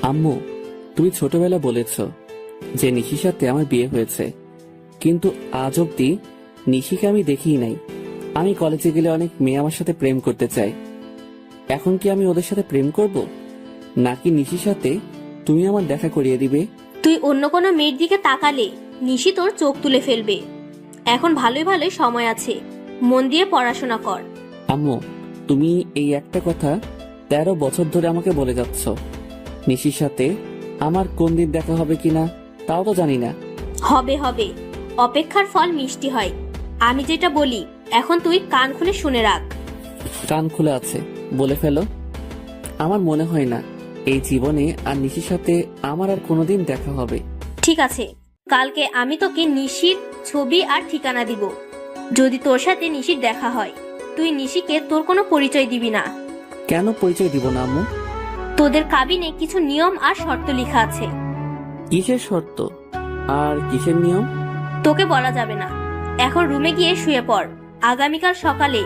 আম্মু, তুমি ছোটবেলা বলেছ যে নিশির সাথে আমার বিয়ে হয়েছে, কিন্তু আজ অব্দি নিশিকে আমি দেখিই নাই। আমি কলেজে গেলে অনেক মেয়ে আমার সাথে প্রেম করতে চায়। এখন কি আমি ওদের সাথে প্রেম করব, নাকি নিশির সাথে তুমি আমার দেখা করিয়ে দিবে? তুই অন্য কোনো মেয়ের দিকে তাকালে নিশি তোর চোখ তুলে ফেলবে। এখন ভালোই ভালোই সময় আছে, মন দিয়ে পড়াশোনা কর। আম্মু, তুমি এই একটা কথা 13 বছর ধরে আমাকে বলে যাচ্ছ। নিশির সাথে আমার কোন দিন দেখা হবে কিনা তাও তো জানি না। হবে হবে, অপেক্ষার ফল মিষ্টি হয়। আমি যেটা বলি এখন তুই কান খুলে শুনে রাখ। কান খুলে আছে, বলে ফেলো। আমার মনে হয় না এই জীবনে আর নিশির সাথে আমার আর কোনোদিন দেখা হবে। ঠিক আছে, কালকে আমি তোকে নিশির ছবি আর ঠিকানা দিব। যদি তোর সাথে নিশির দেখা হয়, তুই নিশিকে তোর কোনো পরিচয় দিবি না। কেন পরিচয় দিব না আম্মু? তোদের কাবিনে কিছু নিয়ম আর শর্ত লেখা আছে। কিসের শর্ত আর কিসের নিয়ম? তোকে বলা যাবে না। এখন রুমে গিয়ে শুয়ে পড়। আগামীকাল সকালে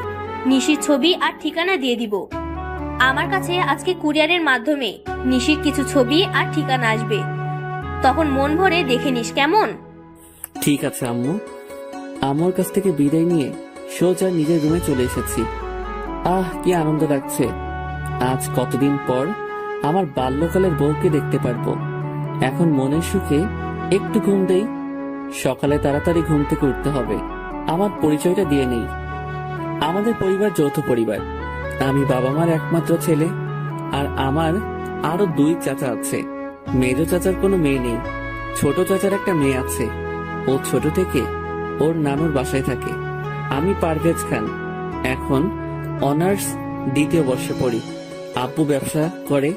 নিশির ছবি আর ঠিকানা দিয়ে দিব। আমার কাছে আজকে কুরিয়ারের মাধ্যমে নিশির কিছু ছবি আর ঠিকানা আসবে, তখন মন ভরে দেখে নিস, কেমন? ঠিক আছে আম্মু। আম্মুর কাছ থেকে বিদায় নিয়ে সোজা নিজের রুমে চলে এসেছি। কি আনন্দ লাগছে। আজ কতদিন পর আমার বাল্যকালের বউকে দেখতে পারবো। এখন মনের সুখে একটু ঘুম দেই। সকালে তাড়াতাড়ি ঘুম থেকে উঠতে হবে। আমার পরিচয়টা দিয়ে নেই। আমাদের পরিবার যৌথ পরিবার। আমি বাবা মার একমাত্র ছেলে, আর আমার আরো 2 চাচা আছে। মেজ চাচার কোনো মেয়ে নেই। ছোট চাচার একটা মেয়ে আছে। ও ছোট থেকে ওর নানুর বাসায় থাকে। আমি পারভেজ খান, এখন অনার্স 2য় বর্ষে পড়ি। আব্বু ব্যবসা করে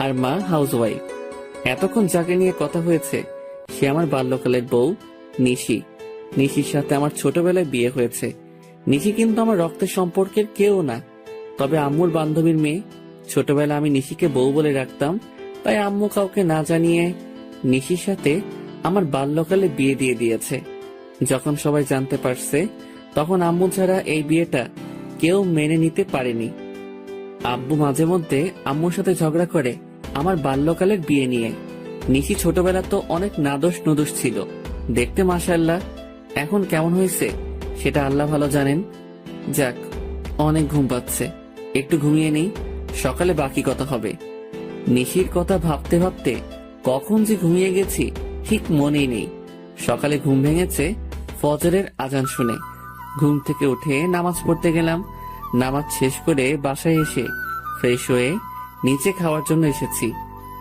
আর মা হাউসওয়াইফ। এতক্ষণ যাকে নিয়ে কথা হয়েছে সে আমার বাল্যকালের বউ নিশি। নিশির সাথে আমার ছোটবেলায় বিয়ে হয়েছে। নিশি কিন্তু আমার রক্তের সম্পর্কের কেউ না, তবে আম্মুর বান্ধবীর মেয়ে। ছোটবেলা আমি নিশিকে বউ বলে রাখতাম, তাই আম্মু কাউকে না জানিয়ে নিশির সাথে আমার বাল্যকালে বিয়ে দিয়ে দিয়েছে। যখন সবাই জানতে পারছে, তখন আম্মু ছাড়া এই বিয়েটা কেউ মেনে নিতে পারেনি। আব্বু মাঝে মধ্যে আম্মুর সাথে ঝগড়া করে আমার বাল্যকালের বিয়ে নিয়ে। নিশি ছোটবেলা তো অনেক নাদোষ নুদোষ ছিল, দেখতে মাশাআল্লাহ। এখন কেমন হয়েছে সেটা আল্লাহ ভালো জানেন। যাক, অনেক ঘুম পাচ্ছে, একটু ঘুমিয়ে নেই, সকালে বাকি কথা হবে। নিশির কথা ভাবতে ভাবতে কখন যে ঘুমিয়ে গেছি ঠিক মনেই নেই। সকালে ঘুম ভেঙেছে ফজরের আজান শুনে। ঘুম থেকে উঠে নামাজ পড়তে গেলাম। নামাজ শেষ করে বাসায় এসে ফ্রেশ হয়ে নিচে খাওয়ার জন্য এসেছি।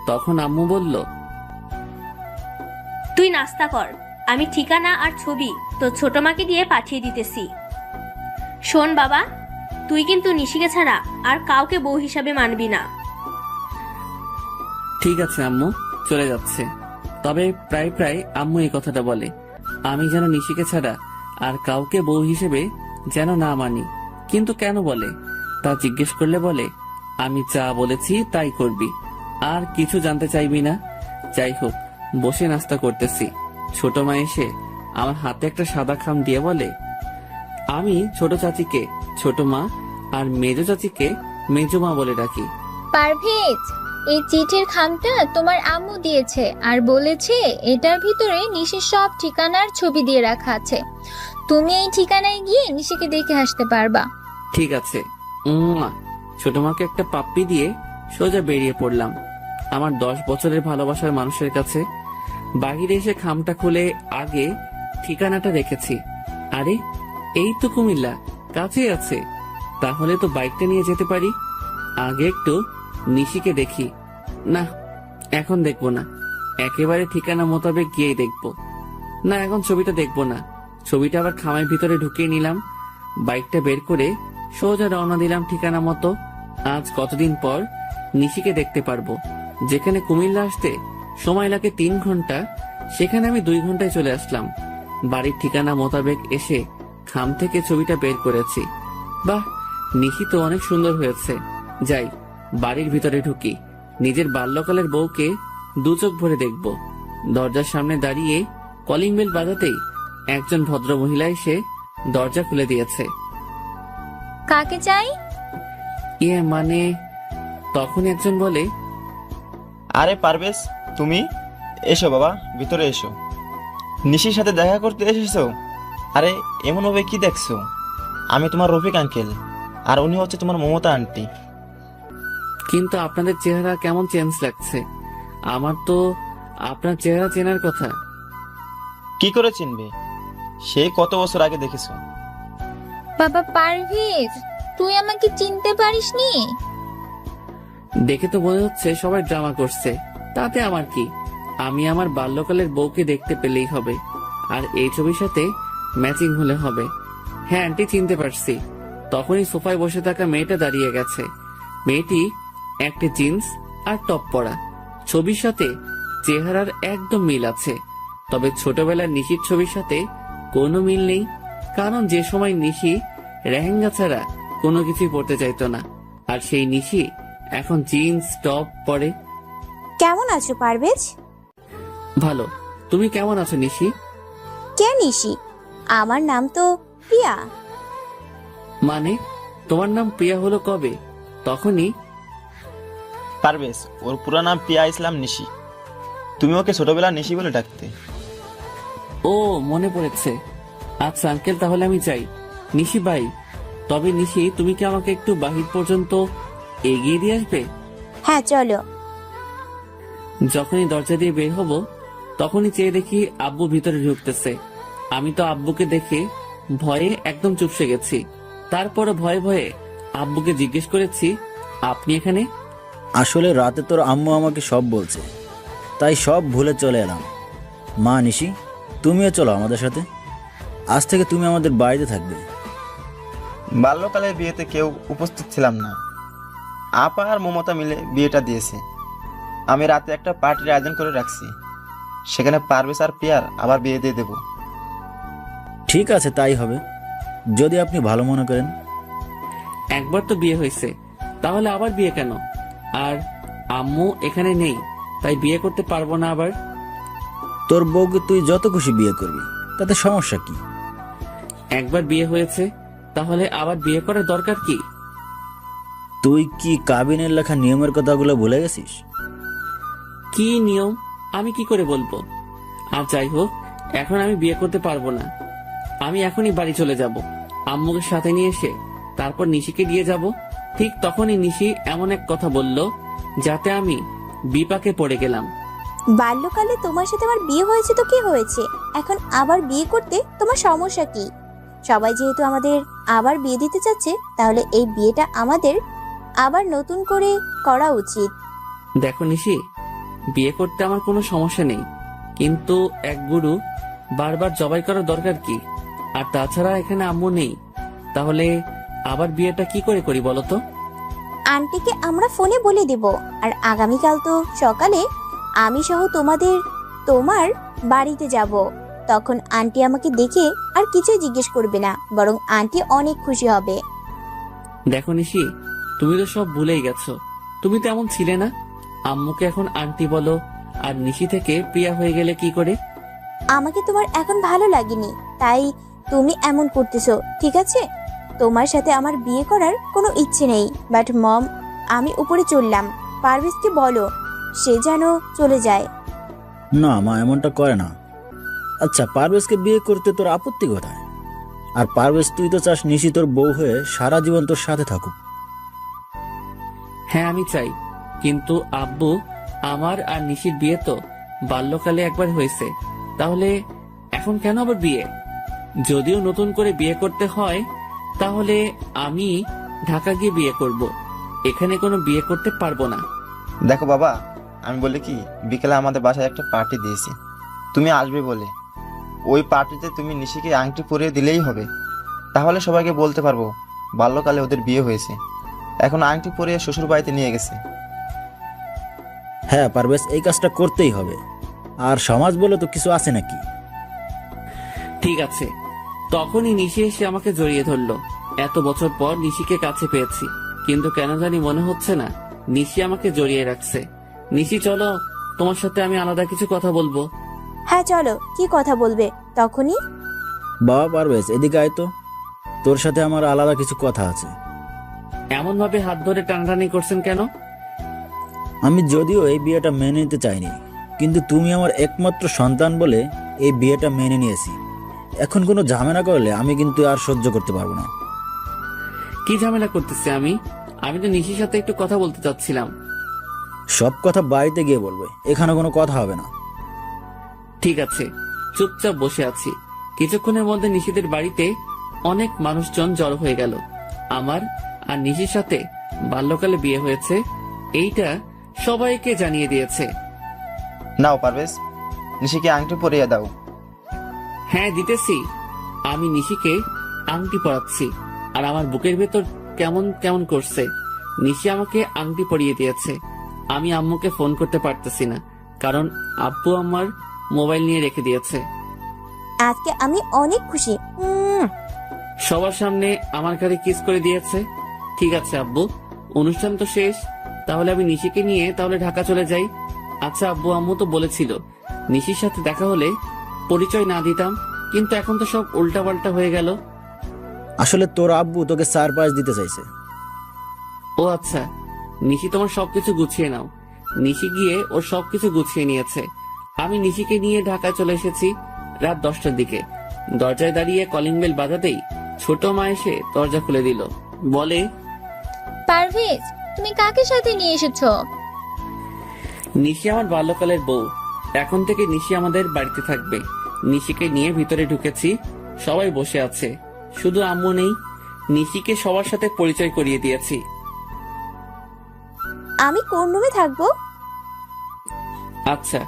তখন আম্মু বলল, তুই নাস্তা কর, আমি ঠিকানা আর ছবি তো ছোট মাকে দিয়ে পাঠিয়ে দিতেছি। শোন বাবা, তুই কিন্তু নিশিকে ছাড়া আর কাউকে বউ হিসাবে মানবি না। ঠিক আছে আম্মু, চলে যাচ্ছে। তবে প্রায় প্রায় আম্মু এই কথাটা বলে, আমি যেন নিশিকে ছাড়া আর কাউকে বউ হিসেবে যেন না মানি। কিন্তু কেন বলে তা জিজ্ঞেস করলে বলে, আমি যা বলেছি তাই করবি, আর কিছু জানতে চাইবি না। যাই হোক, বসে নাস্তা করতেছি। ছোট মা এসে আমার হাতে একটা সাদা খাম দিয়ে বলে, আমি ছোট চাচিকে ছোট মা আর মেজ চাচিকে মেজ মা বলে ডাকি। পারভেজ, এই চিঠির খামটা তোমার আম্মু দিয়েছে আর বলেছে এটার ভিতরে নিশির সব ঠিকানার ছবি দিয়ে রাখা আছে। তুমি এই ঠিকানায় গিয়ে নিশিকে দেখে আসতে পারবা। ঠিক আছে। ছোট মাকে একটা পাপ্পি দিয়ে সোজা বেরিয়ে পড়লাম আমার 10 বছরের ভালোবাসার মানুষের কাছে। বাহিরে এসে খামটা খুলে আগে ঠিকানাটা রেখেছি। আরে, এই তো কুমিল্লা, কাছেই আছে। তাহলে তো বাইকটা নিয়ে যেতে পারি। আগে একটু নিশিকে দেখি। না, এখন দেখবো না, একেবারে ঠিকানা মোতাবেক গিয়েই দেখবো। না, এখন ছবিটা দেখবো না। ছবিটা আবার খামের ভিতরে ঢুকিয়ে নিলাম। বাইকটা বের করে সোজা রওনা দিলাম ঠিকানা মতো। আজ কতদিন পর নিশিকে দেখতে পারবো। যেখানে কুমিল্লা আসতে সময় লাগে 3 ঘন্টা, সেখানে আমি 2 ঘন্টায় চলে আসলাম। বাড়ির ঠিকানা মোতাবেক এসে খাম থেকে ছবিটা বের করেছি। বাহ, নিশি তো অনেক সুন্দর হয়েছে। যাই, বাড়ির ভিতরে ঢুকি। নিজের বাল্যকালের বউকে 2 চোখ ভরে দেখব। দরজার সামনে দাঁড়িয়ে কলিং বেল বাজাতেই একজন ভদ্র মহিলা এসে দরজা খুলে দিয়েছে। কাকে চাই? মানে, তখন একজন বলে, আরে পারভেজ, তুমি এসো বাবা, ভিতরে এসো। নিশির সাথে দেখা করতে এসেছো? আরে এমন ভাবে কি দেখছো? আমি তোমার রফিক আঙ্কেল, আর উনি হচ্ছে তোমার মমতা আন্টি। কিন্তু আপনাদের চেহারা কেমন চেঞ্জ লাগছে। আমার তো আপনার চেহারা চেনার কথা। কি করে চিনবে? সেই কত বছর আগে দেখেছো। বাবা পারভেজ, তুই আমাকে চিনতে পারিসনি? দেখে তো মনে হচ্ছে সবাই ড্রামা করছে, তাতে আমার কি? আমি আমার বাল্যকালের বউকে দেখতে পেলেই হবে, আর এই ছবির সাথে ম্যাচিং হলে হবে। হ্যাঁ আন্টি, চিনতে পারছি। তখনই সোফায় বসে থাকা মেয়েটা দাঁড়িয়ে গেছে। মেয়েটি একটা জিন্স আর টপ পরা। ছবির সাথে চেহারার একদম মিল আছে, তবে ছোটবেলার নিশির ছবির সাথে কোনো মিল নেই। কারণ যে সময় নিশি লেহেঙ্গা ছাড়া কোনো কিছুই পরতে চাইতো না, আর সেই নিশি এখন জিন্স টপ পরে। কেমন আছো পারভেজ? ভালো। তুমি কেমন আছো নিশি? কে নিশি? আমার নাম তো প্রিয়া। মানে তোমার নাম প্রিয়া হলো কবে? তখনই? পারভেজ, ওর পুরো নাম প্রিয়া ইসলাম নিশি। তুমি ওকে ছোটবেলা নিশি বলে ডাকতে। ও মনে পড়েছে। আচ্ছা আঙ্কেল, তাহলে আমি যাই। নিশি বাই। তবে নিশি, তুমি কি আমাকে একটু বাহির পর্যন্ত এগিয়ে দিয়ে আসবে? হ্যাঁ চলো। যখনই দরজা দিয়ে বের হব তখনই চেয়ে দেখি আব্বু ভিতরে ঢুকতেছে। আমি তো আব্বুকে দেখে ভয়ে একদম চুপসে গেছি। তারপরে ভয়ে ভয়ে আব্বুকে জিজ্ঞেস করেছি, আপনি এখানে? আসলে রাতে তোর আম্মু আমাকে সব বলছে, তাই সব ভুলে চলে এলাম। মা নিশি, তুমিও চলো আমাদের সাথে। আজ থেকে তুমি আমাদের বাড়িতে থাকবে। বাল্যকালের বিয়েতে কেউ উপস্থিত ছিলাম না। আপা আর মমতা মিলে বিয়েটা দিয়েছে। আমি রাতে একটা পার্টির আয়োজন করে রাখছি, সেখানে পারভেজ আর প্রিয়ার আবার বিয়ে দিয়ে দেবো। ঠিক আছে, তাই হবে, যদি আপনি ভালো মনে করেন। একবার তো বিয়ে হয়েছে, তাহলে আবার বিয়ে কেন? আর আম্মু এখানে নেই, তাই বিয়ে করতে পারবো না আবার? তোর বউকে তুই যত খুশি বিয়ে করবি, তাতে সমস্যা কি? একবার বিয়ে হয়েছে, তাহলে আবার বিয়ে করার দরকার কি? তুই কি কাবিনের লেখা নিয়মের কথাগুলো ভুলে গেছিস? কি নিয়ম আমি কি করে বলবো? আর যাই হোক, এখন আমি বিয়ে করতে পারবো না। আমি এখনই বাড়ি চলে যাব, আম্মুকে সাথে নিয়ে এসে তারপর নিশিকে দিয়ে যাব। ঠিক তখনই নিশি এমন এক কথা বলল যাতে আমি বিপাকে পড়ে গেলাম। বাল্যকালে তোমার সাথে আমার বিয়ে হয়েছে তো কি হয়েছে? এখন আবার বিয়ে করতে তোমার সমস্যা কি? সবাই যেহেতু আমাদের আবার বিয়ে দিতে চাচ্ছে, তাহলে এই বিয়েটা আমাদের আবার নতুন করে করা উচিত। দেখো নিশি, বিয়ে করতে আমার কোনো সমস্যা নেই, কিন্তু এক গুরু বারবার জবাই করার দরকার কি? আর তাছাড়া এখানে আম্মু নেই, তাহলে আবার বিয়েটা কি করে করি বলো তো? আন্টিকে আমরা ফোনে বলে দেব, আর আগামীকাল তো সকালে আমি সহ তোমার বাড়িতে যাব। তখন আন্টি আমাকে দেখে আর কিছুই জিজ্ঞেস করবে না, বরং আন্টি অনেক খুশি হবে। দেখো নিশি, তুমি তো সব ভুলেই গেছো। তুমি তো এমন ছিলে না। আম্মুকে এখন আন্টি বলো, আর নিশি থেকে প্রিয়া হয়ে গেলে কি করে? আমাকে তোমার এখন ভালো লাগেনি, তাই তুমি এমন করতেছো, ঠিক আছে? তোমার সাথে আমার বিয়ে করার কোনো ইচ্ছে নেই। বাট মম, আমি উপরে চললাম। পারভেজকে বলো সে যেন চলে যায়। না মা, এমনটা করে না। আচ্ছা, পারভেজকে বিয়ে করতে তোর আপত্তি কোথায়? আর পারভেজ, তুই তো চাস নিশি তোর বউ হয়ে সারা জীবন তোর সাথে থাকুক। হ্যাঁ আমি চাই, কিন্তু আব্বু, আমার আর নিশির বিয়ে তো বাল্যকালে একবার হয়েছে, তাহলে এখন কেন আবার বিয়ে? যদিও নতুন করে বিয়ে করতে হয়, তাহলে আমি ঢাকা গিয়ে বিয়ে করব, এখানে কোনো বিয়ে করতে পারবো না। দেখো বাবা, আমি বলি কি, বিকেলে আমাদের বাসায় একটা পার্টি দিয়েছি, তুমি আসবে বলে। ওই পার্টিতে তুমি নিশিকে আংটি পরিয়ে দিলেই হবে, তাহলে সবাইকে বলতে পারবো বাল্যকালে ওদের বিয়ে হয়েছে। এখন আংটি পরিয়ে শ্বশুর বাড়িতে নিয়ে গেছে। হ্যাঁ পারভেজ, এই কাজটা করতেই হবে। আর সমাজ বলে তো কিছু আছে নাকি? ঠিক আছে। তখনই নিশি এসে আমাকে জড়িয়ে ধরলো। এত বছর পর নিশিকে কাছে পেয়েছি, কিন্তু কেন জানি মনে হচ্ছে না নিশি আমাকে জড়িয়ে রাখছে। নিশি চলো, তোমার সাথে আমি আলাদা কিছু কথা বলবো। হ্যাঁ চলো, কি কথা বলবে? তখনই বাবা পারভেজ, এদিকে আয় তো, তোর সাথে আমার আলাদা কিছু কথা আছে। এমন ভাবে হাত ধরে টানাটানি করছেন কেন? আমি যদিও এই বিয়েটা মেনে নিতে চাইনি, কিন্তু তুমি আমার একমাত্র সন্তান বলে এই বিয়েটা মেনে নিয়েছি। এখন কোনো ঝামেলা করলে আমি কিন্তু আর সহ্য করতে পারবো না। কি ঝামেলা করতেছি আমি? আমি তো নিশির সাথে একটু কথা বলতে চাচ্ছিলাম। সব কথা বাড়িতে গিয়ে বলবে, এখানে কোনো কথা হবে না। ঠিক আছে, চুপচাপ বসে আছি। কিছুক্ষণের মধ্যে নিশিদের বাড়িতে অনেক মানুষজন জড়ো হয়ে গেল। আমার আর নিশির সাথে বাল্যকালে বিয়ে হয়েছে এইটা সবাইকে জানিয়ে দিয়েছে। নাও পারভেজ, নিশিকে আংটি পরিয়ে দাও। হ্যাঁ দিতেছি। আমি নিশিকে আংটি পরাচ্ছি আর আমার বুকের ভেতর কেমন কেমন করছে। নিশি আমাকে আংটি পরিয়ে দিয়েছে। আমি আম্মুকে ফোন করতে পারতেছি না, কারণ আব্বু আমার মোবাইল নিয়ে রেখে দিয়েছে। আজকে আমি অনেক খুশি। সবার সামনে আমার ঘাড়ে কিস করে দিয়েছে। ঠিক আছে আব্বু, অনুষ্ঠান তো শেষ, তাহলে আমি নিশিকে নিয়ে তাহলে ঢাকা চলে যাই। আচ্ছা আব্বু, আম্মু তো বলেছিল নিশির সাথে দেখা হলে পরিচয় না দিতাম, কিন্তু এখন তো সব উল্টাপাল্টা হয়ে গেল। আসলে তোর আব্বু তোকে সারপ্রাইজ দিতে চাইছে। ও আচ্ছা, নিশি তোমার সবকিছু গুছিয়ে নাও। নিশি গিয়ে ওর সবকিছু গুছিয়ে নিয়েছে। আমি নিশিকে নিয়ে ঢাকায় চলে এসেছি রাত 10টার দিকে। দরজায় দাঁড়িয়ে কলিং বেল বাজাতেই ছোট মা এসে দরজা খুলে দিল। বলে, পারভেজ, তুমি কাকে সাথে নিয়ে এসেছো? নিশি আমার বাল্যকালের বউ। এখন থেকে নিশি আমাদের বাড়িতে থাকবে। নিশিকে নিয়ে ভিতরে ঢুকেছি, সবাই বসে আছে, শুধু আম্মু নেই। নিশিকে সবার সাথে পরিচয় করিয়ে দিয়েছি। আমি কোন রুমে থাকবো? আচ্ছা,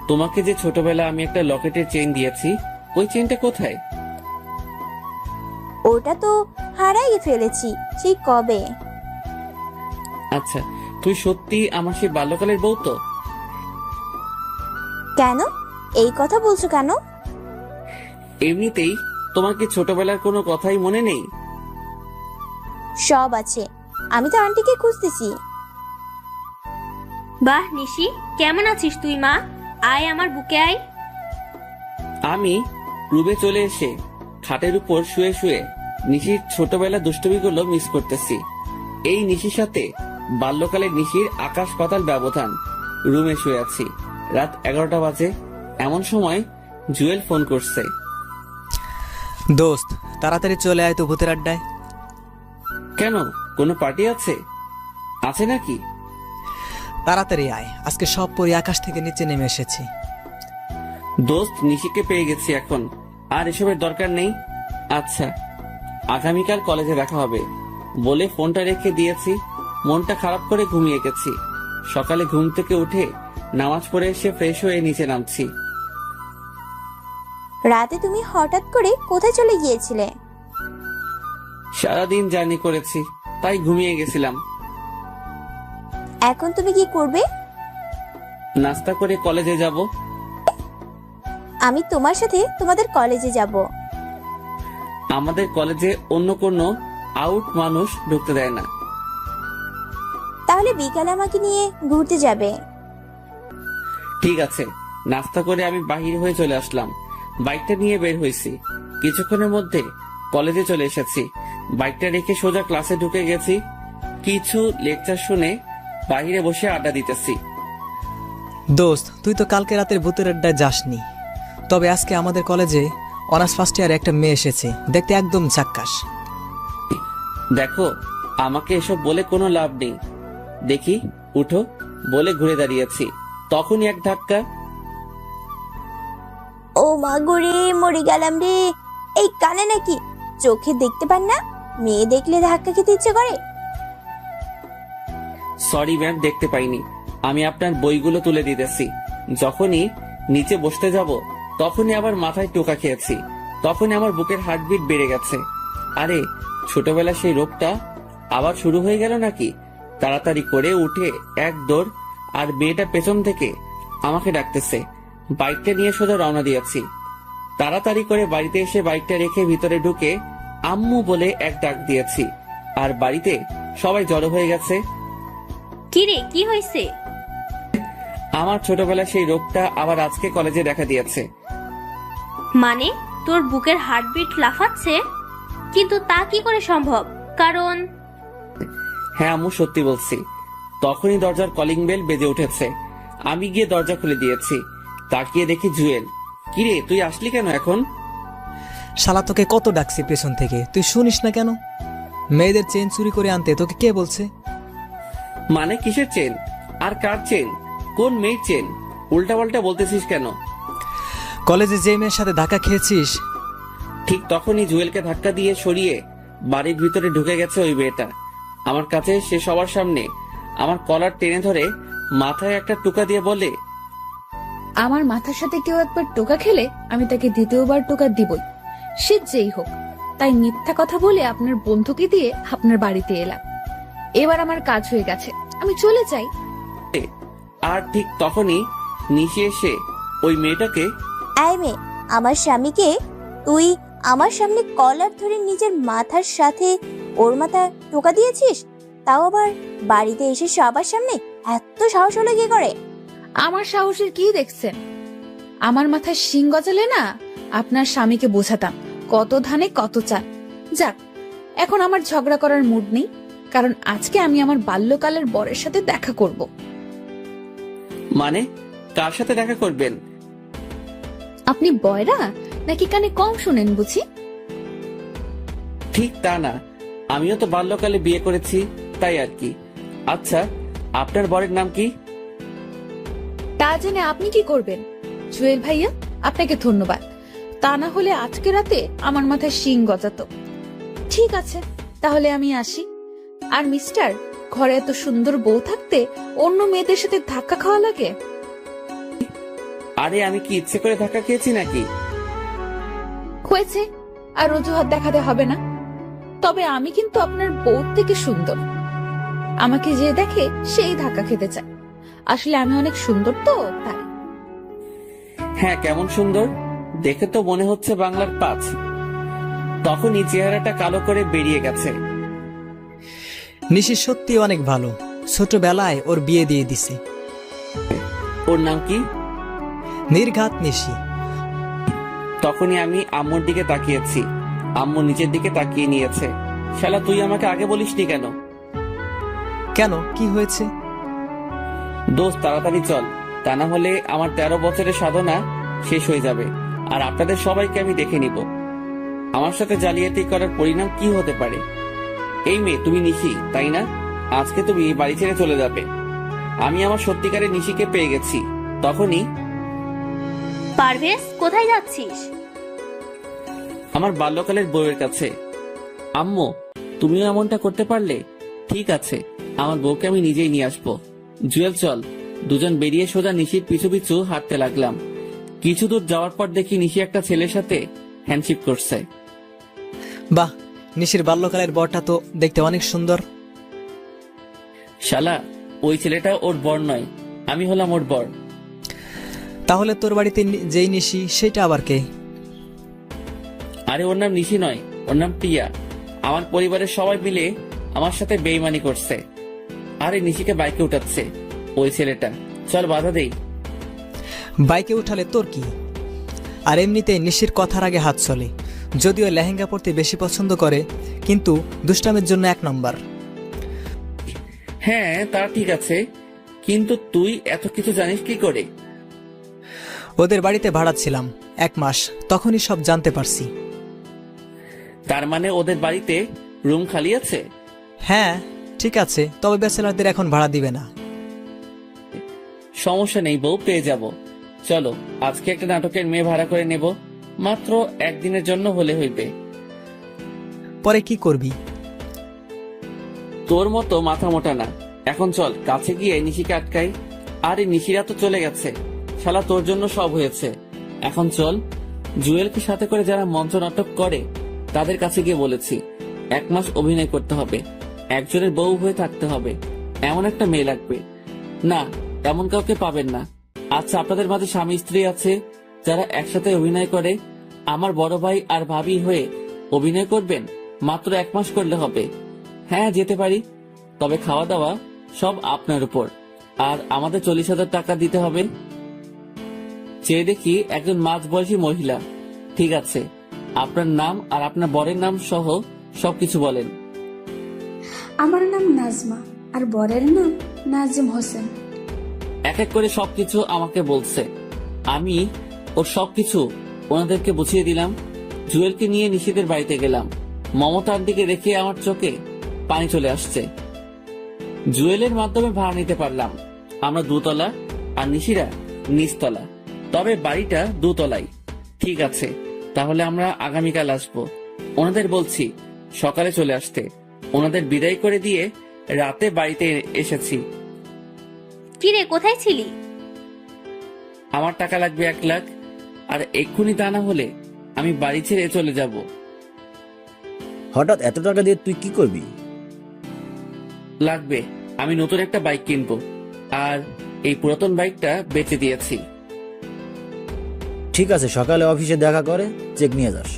তোমাকে যে ছোটবেলা আমি একটা লকেটের চেইন দিয়েছি, ওই চেইনটা কোথায়? ওটা তো হারাই ফেলেছি সেই কবে। আচ্ছা, তুই সত্যি আমার সেই বাল্যকালের বউ তো? কেন এই কথা বলছো কেন? এমনিতেই। তোমার কি ছোটবেলার কোনো কথাই মনে নেই? সব আছে, আমি তো আন্টিকে খুঁজতেছি। বাহ নিশি, কেমন আছিস তুই মা? আয় আমার বুকে আয়। আমি রুমে চলে এসে খাটের উপর শুয়ে শুয়ে নিশির ছোটবেলা দুষ্টুমিগুলো মিস করতেছি। এই নিশির সাথে বাল্যকালের নিশির আকাশ পাতাল ব্যবধান। রুমে শুয়ে আছি, রাত 11টা বাজে। এমন সময় জুয়েল ফোন করছে। দোস্ত, তাড়াতাড়ি চলে আয় তো ভূতের আড্ডায়। কেন, কোনো পার্টি আছে? আছে নাকি? তাড়াতাড়ি আয়, আজকে সব পরি আকাশ থেকে নিচে নেমে এসেছি। দোস্ত, নিশিকে পেয়ে গেছি, এখন আর এসবের দরকার নেই। আচ্ছা, আগামীকাল কলেজে দেখা হবে বলে ফোনটা রেখে দিয়েছি। মনটা খারাপ করে ঘুমিয়ে গেছি। সকালে ঘুম থেকে উঠে নামাজ পড়ে এসে ফ্রেশ হয়ে নিচে নামছি। রাতে তুমি হঠাৎ করে কোথায় চলে গিয়েছিলে? সারাদিন জার্নি করেছি, তাই ঘুমিয়ে গেছিলাম। এখন তুমি কি করবে? নাস্তা করে কলেজে যাব। আমি তোমার সাথে তোমাদের কলেজে যাব। আমাদের কলেজে অন্য কোনো আউট মানুষ ঢুকতে দেয় না। তাহলে বিকালে আমাকে নিয়ে ঘুরতে যাবে। ঠিক আছে। নাস্তা করে আমি বাহির হয়ে চলে আসলাম। বাইকটা নিয়ে বের হয়েছি। কিছুক্ষণের মধ্যে কলেজে চলে এসেছি। বাইকটা রেখে সোজা ক্লাসে ঢুকে গেছি। কিছু লেকচার শুনে বাহিরে বসে আড্ডা দিতেছি। দোস্ত, তুই তো কালকে রাতের ভূতের আড্ডায় যাসনি, তবে আজকে আমাদের কলেজে অনার্স ফার্স্ট ইয়ারে একটা মেয়ে এসেছে, দেখতে একদম ঝাক্কাস। দেখো, আমাকে এসব বলে কোনো লাভ নেই। দেখি, উঠো বলে ঘুরে দাঁড়িয়েছি, তখনই এক ধাক্কা। ও মা গো রে, মরে গেলাম রে। এই কানে নাকি চোখে দেখতে পান না? মেয়ে দেখলে ধাক্কা খেতে ইচ্ছে করে। সরি ম্যাম, দেখতে পাইনি। আমি আপনার বইগুলো তুলে দিতেছি। যখনই নিচে বসতে যাব তখনই আবার মাথায় টোকা খেয়েছি। তখনই আমার বুকের হার্টবিট বেড়ে গেছে। আরে, ছোটবেলা সেই রোগটা আবার শুরু হয়ে গেল নাকি? তাড়াতাড়ি করে উঠে এক দৌড়, আর মেয়েটা পেছন থেকে আমাকে ডাকতেছে। বাইকটা নিয়ে সোজা রওনা দিয়েছি। তাড়াতাড়ি করে বাড়িতে এসে বাইকটা রেখে ভিতরে ঢুকে আম্মু বলে এক ডাক দিয়েছি, আর বাড়িতে সবাই জড়ো হয়ে গেছে। কি রে, কি হয়েছে? আমার ছোটবেলা সেই রোগটা আবার আজকে কলেজে দেখা দিয়েছে। মানে তোর বুকের হার্টবিট লাফাচ্ছে? কিন্তু তা কি করে সম্ভব? কারণ হ্যাঁ আম্মু, সত্যি বলছি। তখনই দরজার কলিং বেল বেজে উঠেছে। আমি গিয়ে দরজা খুলে দিয়েছি। তাকিয়ে দেখি জুয়েল। কিরে, তুই আসলি কেন এখন? শালা তোকে কত ডাকছি পেছন থেকে, তুই শুনিস না কেন? মেয়েদের চেন চুরি করে আনতে তোকে কে বলছে? মানে কিসের চেন? আর কার চেন? কোন মেয়ের চেন? উল্টা পাল্টা বলতেছিস কেন? কলেজে যে মেয়ের সাথে ধাক্কা খেয়েছিস, ঠিক তখনই জুয়েলকে ধাক্কা দিয়ে সরিয়ে বাড়ির ভিতরে ঢুকে গেছে ওই মেয়েটা। আমার কাছে সে সবার সামনে আমার কলার টেনে ধরে মাথায় একটা টোকা দিয়ে বলে, আমার মাথার সাথে কেউ একবার টোকা খেলে আমি তাকে দ্বিতীয়বার টোকা দিবই, সে যেই হোক। তাই মিথ্যা কথা বলে আপনার বন্ধুকে দিয়ে আপনার বাড়িতে এলাম। এবার আমার কাজ হয়ে গেছে, আমি চলে যাই। আর ঠিক তখনই নিশি এসে ওই মেয়েটাকে, এই মেয়ে, আমার স্বামীকে তুই আমার সামনে কলার ধরে নিজের মাথার সাথে ওর মাথা টোকা দিয়েছিস, তাও আবার বাড়িতে এসে সবার সামনে? এত সাহস হলো কি করে? আমার সাহসের কি দেখছেন? আমার মাথায় শিং গজালে না আপনার স্বামীকে বোঝাতাম কত ধানে কত চাল। যাক, এখন আমার ঝগড়া করার মুড নেই, কারণ আজকে আমি আমার বাল্যকালের বরের সাথে দেখা করব। মানে কার সাথে দেখা করবেন? আপনি বয়রা নাকি কানে কম শুনেন বুঝি? ঠিক তা না, আমিও তো বাল্যকালে বিয়ে করেছি, তাই আর কি। আচ্ছা, আপনার বরের নাম কি? তা জেনে আপনি কি করবেন? জুয়েল ভাইয়া, আপনাকে ধন্যবাদ। তা না হলে আজকে রাতে আমার মাথায় শিং গজাতো। ঠিক আছে, তাহলে আমি আসি। আর মিস্টার, ঘরে এত সুন্দর বউ থাকতে অন্য মেয়েদের সাথে ধাক্কা খাওয়া লাগে? আরে আমি কি ইচ্ছে করে ধাক্কা খেয়েছি নাকি? হয়েছে, আর অজুহাত দেখাতে হবে না। তবে আমি কিন্তু আপনার বউ থেকে সুন্দর। আমাকে যে দেখে সেই ধাক্কা খেতে চায়। আসলে আমি অনেক সুন্দর তো, তাই। হ্যাঁ, কেমন সুন্দর দেখে তো মনে হচ্ছে বাংলার 5। তখনই চেহারাটা কালো করে বেরিয়ে গেছে। নিশি সত্যি অনেক ভালো, ছোটবেলায় ওর বিয়ে দিয়ে দিছে। ওর নাম কি? নির্ঘাত নিশি। তখনই আমি আম্মুর দিকে তাকিয়েছি। আম্মু নিচের দিকে তাকিয়ে নিয়েছে। শালা, তুই আমাকে আগে বলিসনি কেন? কেন, কি হয়েছে? দোস্ত, তাড়াতাড়ি চল, তা না হলে আমার 13 বছরের সাধনা শেষ হয়ে যাবে, আর আপনাদের সবাইকে আমি দেখে নিব। আমার সাথে জালিয়াতি করার পরিণাম কি হতে পারে। এই মেয়ে, তুমি নিশি তাই না? আজকে তুমি বাড়ি ছেড়ে চলে যাবে। আমি আমার সত্যিকারের নিশিকে পেয়ে গেছি। তখনই, পারভেজ, কোথায় যাচ্ছিস? আমার বাল্যকালের বউয়ের কাছে। আম্মু, তুমিও এমনটা করতে পারলে? ঠিক আছে, আমার বউকে আমি নিজেই নিয়ে আসবো। জুয়েল, চল। দুজন বেরিয়ে সোজা নিশির পিছু পিছু হাঁটতে লাগলাম। কিছু দূর যাওয়ার পর দেখি নিশি একটা ছেলের সাথে হ্যান্ডশেক করছে। বাহ, নিশির বাল্যকালের বরটা তো দেখতে অনেক সুন্দর। শালা, ওই ছেলেটা ওর বর নয়, আমি হলাম ওর বর। তাহলে তোর বাড়িতে যেই নিশি, সেটা আবার কে? আরে, ওর নাম নিশি নয়, ওর নাম প্রিয়া। আমার পরিবারের সবাই মিলে আমার সাথে বেইমানি করছে। আরে, নিশিকে বাইকে উঠাচ্ছে ওই ছেলেটা। চল, বাধা দেই। বাইকে উঠালে তোর কি? আর এমনিতে নিশির কথার আগে হাত চলে। যদিও লেহেঙ্গা পরতে বেশি পছন্দ করে, কিন্তু দুষ্টামের জন্য 1 নম্বর। হ্যাঁ, তা ঠিক আছে, কিন্তু তুই এত কিছু জানিস কি করে? ওদের বাড়িতে ভাড়া ছিলাম 1 মাস, তখনই সব জানতে পারছি। তার মানে ওদের বাড়িতে রুম খালি আছে? হ্যাঁ, ঠিক আছে, তবে ব্যাচেলারদের এখন ভাড়া দিবে না। সমস্যা নেই বউ, পেয়ে যাব। চলো, আজকে একটা নাটকের মেয়ে ভাড়া করে নেব, মাত্র 1 দিনের জন্য হলে হইবে। পরে কি করবি? তোর মতো মাথা মোটা না। এখন চল, কাছে গিয়ে নিশিকে আটকাই। আরে, নিশিরা তো চলে গেছে। শালা, তোর জন্য সব হয়েছে। এখন চল। জুয়েলকে সাথে করে যারা মঞ্চ নাটক করে তাদের কাছে গিয়ে বলেছি 1 মাস অভিনয় করতে হবে, একজনের বউ হয়ে থাকতে হবে, এমন একটা মেয়ে লাগবে। না, এমন কাউকে পাবেন না। আচ্ছা, আপনাদের মাঝে স্বামী স্ত্রী আছে যারা একসাথে অভিনয় করে? আমার বড় ভাই আর ভাবি হয়ে অভিনয় করবেন? মাত্র 1 মাস করলে হবে। হ্যাঁ, যেতে পারি, তবে খাওয়া দাওয়া সব আপনার উপর, আর আমাদের 40,000 টাকা দিতে হবে। চেয়ে দেখি একজন মাঝবয়সী মহিলা। ঠিক আছে, আপনার নাম আর আপনার বরের নাম সহ সবকিছু বলেন। আমার নাম নাজমা, আর বরের নাম নাজিম হোসেন। এক এক করে সবকিছু আমাকে বলছে। আমি ওর সবকিছু ওনাদেরকে বুঝিয়ে দিলাম। জুয়েলকে নিয়ে নিশিদের বাড়িতে গেলাম। মমতার দিকে দেখে আমার চোখে পানি চলে আসছে। জুয়েলের মাধ্যমে ভাড়া নিতে পারলাম। আমরা দোতলা আর নিশিরা নিচতলা, তবে বাড়িটা দোতলাই। ঠিক আছে, তাহলে আমরা আগামীকাল আসবো। ওনাদের বলছি সকালে চলে আসতে। ওনাদের বিদায় করে দিয়ে রাতে বাড়িতে এসেছি। কিরে, কোথায় ছিলি? আমার টাকা লাগবে 1 লাখ, আর এক্ষুনি তা না হলে আমি বাড়ি ছেড়ে চলে যাব। হঠাৎ এত টাকা দিয়ে তুই কি করবি? লাগবে, আমি নতুন একটা বাইক কিনবো, আর এই পুরাতন বাইকটা বেচে দিয়েছি। ঠিক আছে, সকালে অফিসে দেখা করে চেক নিয়ে যাস।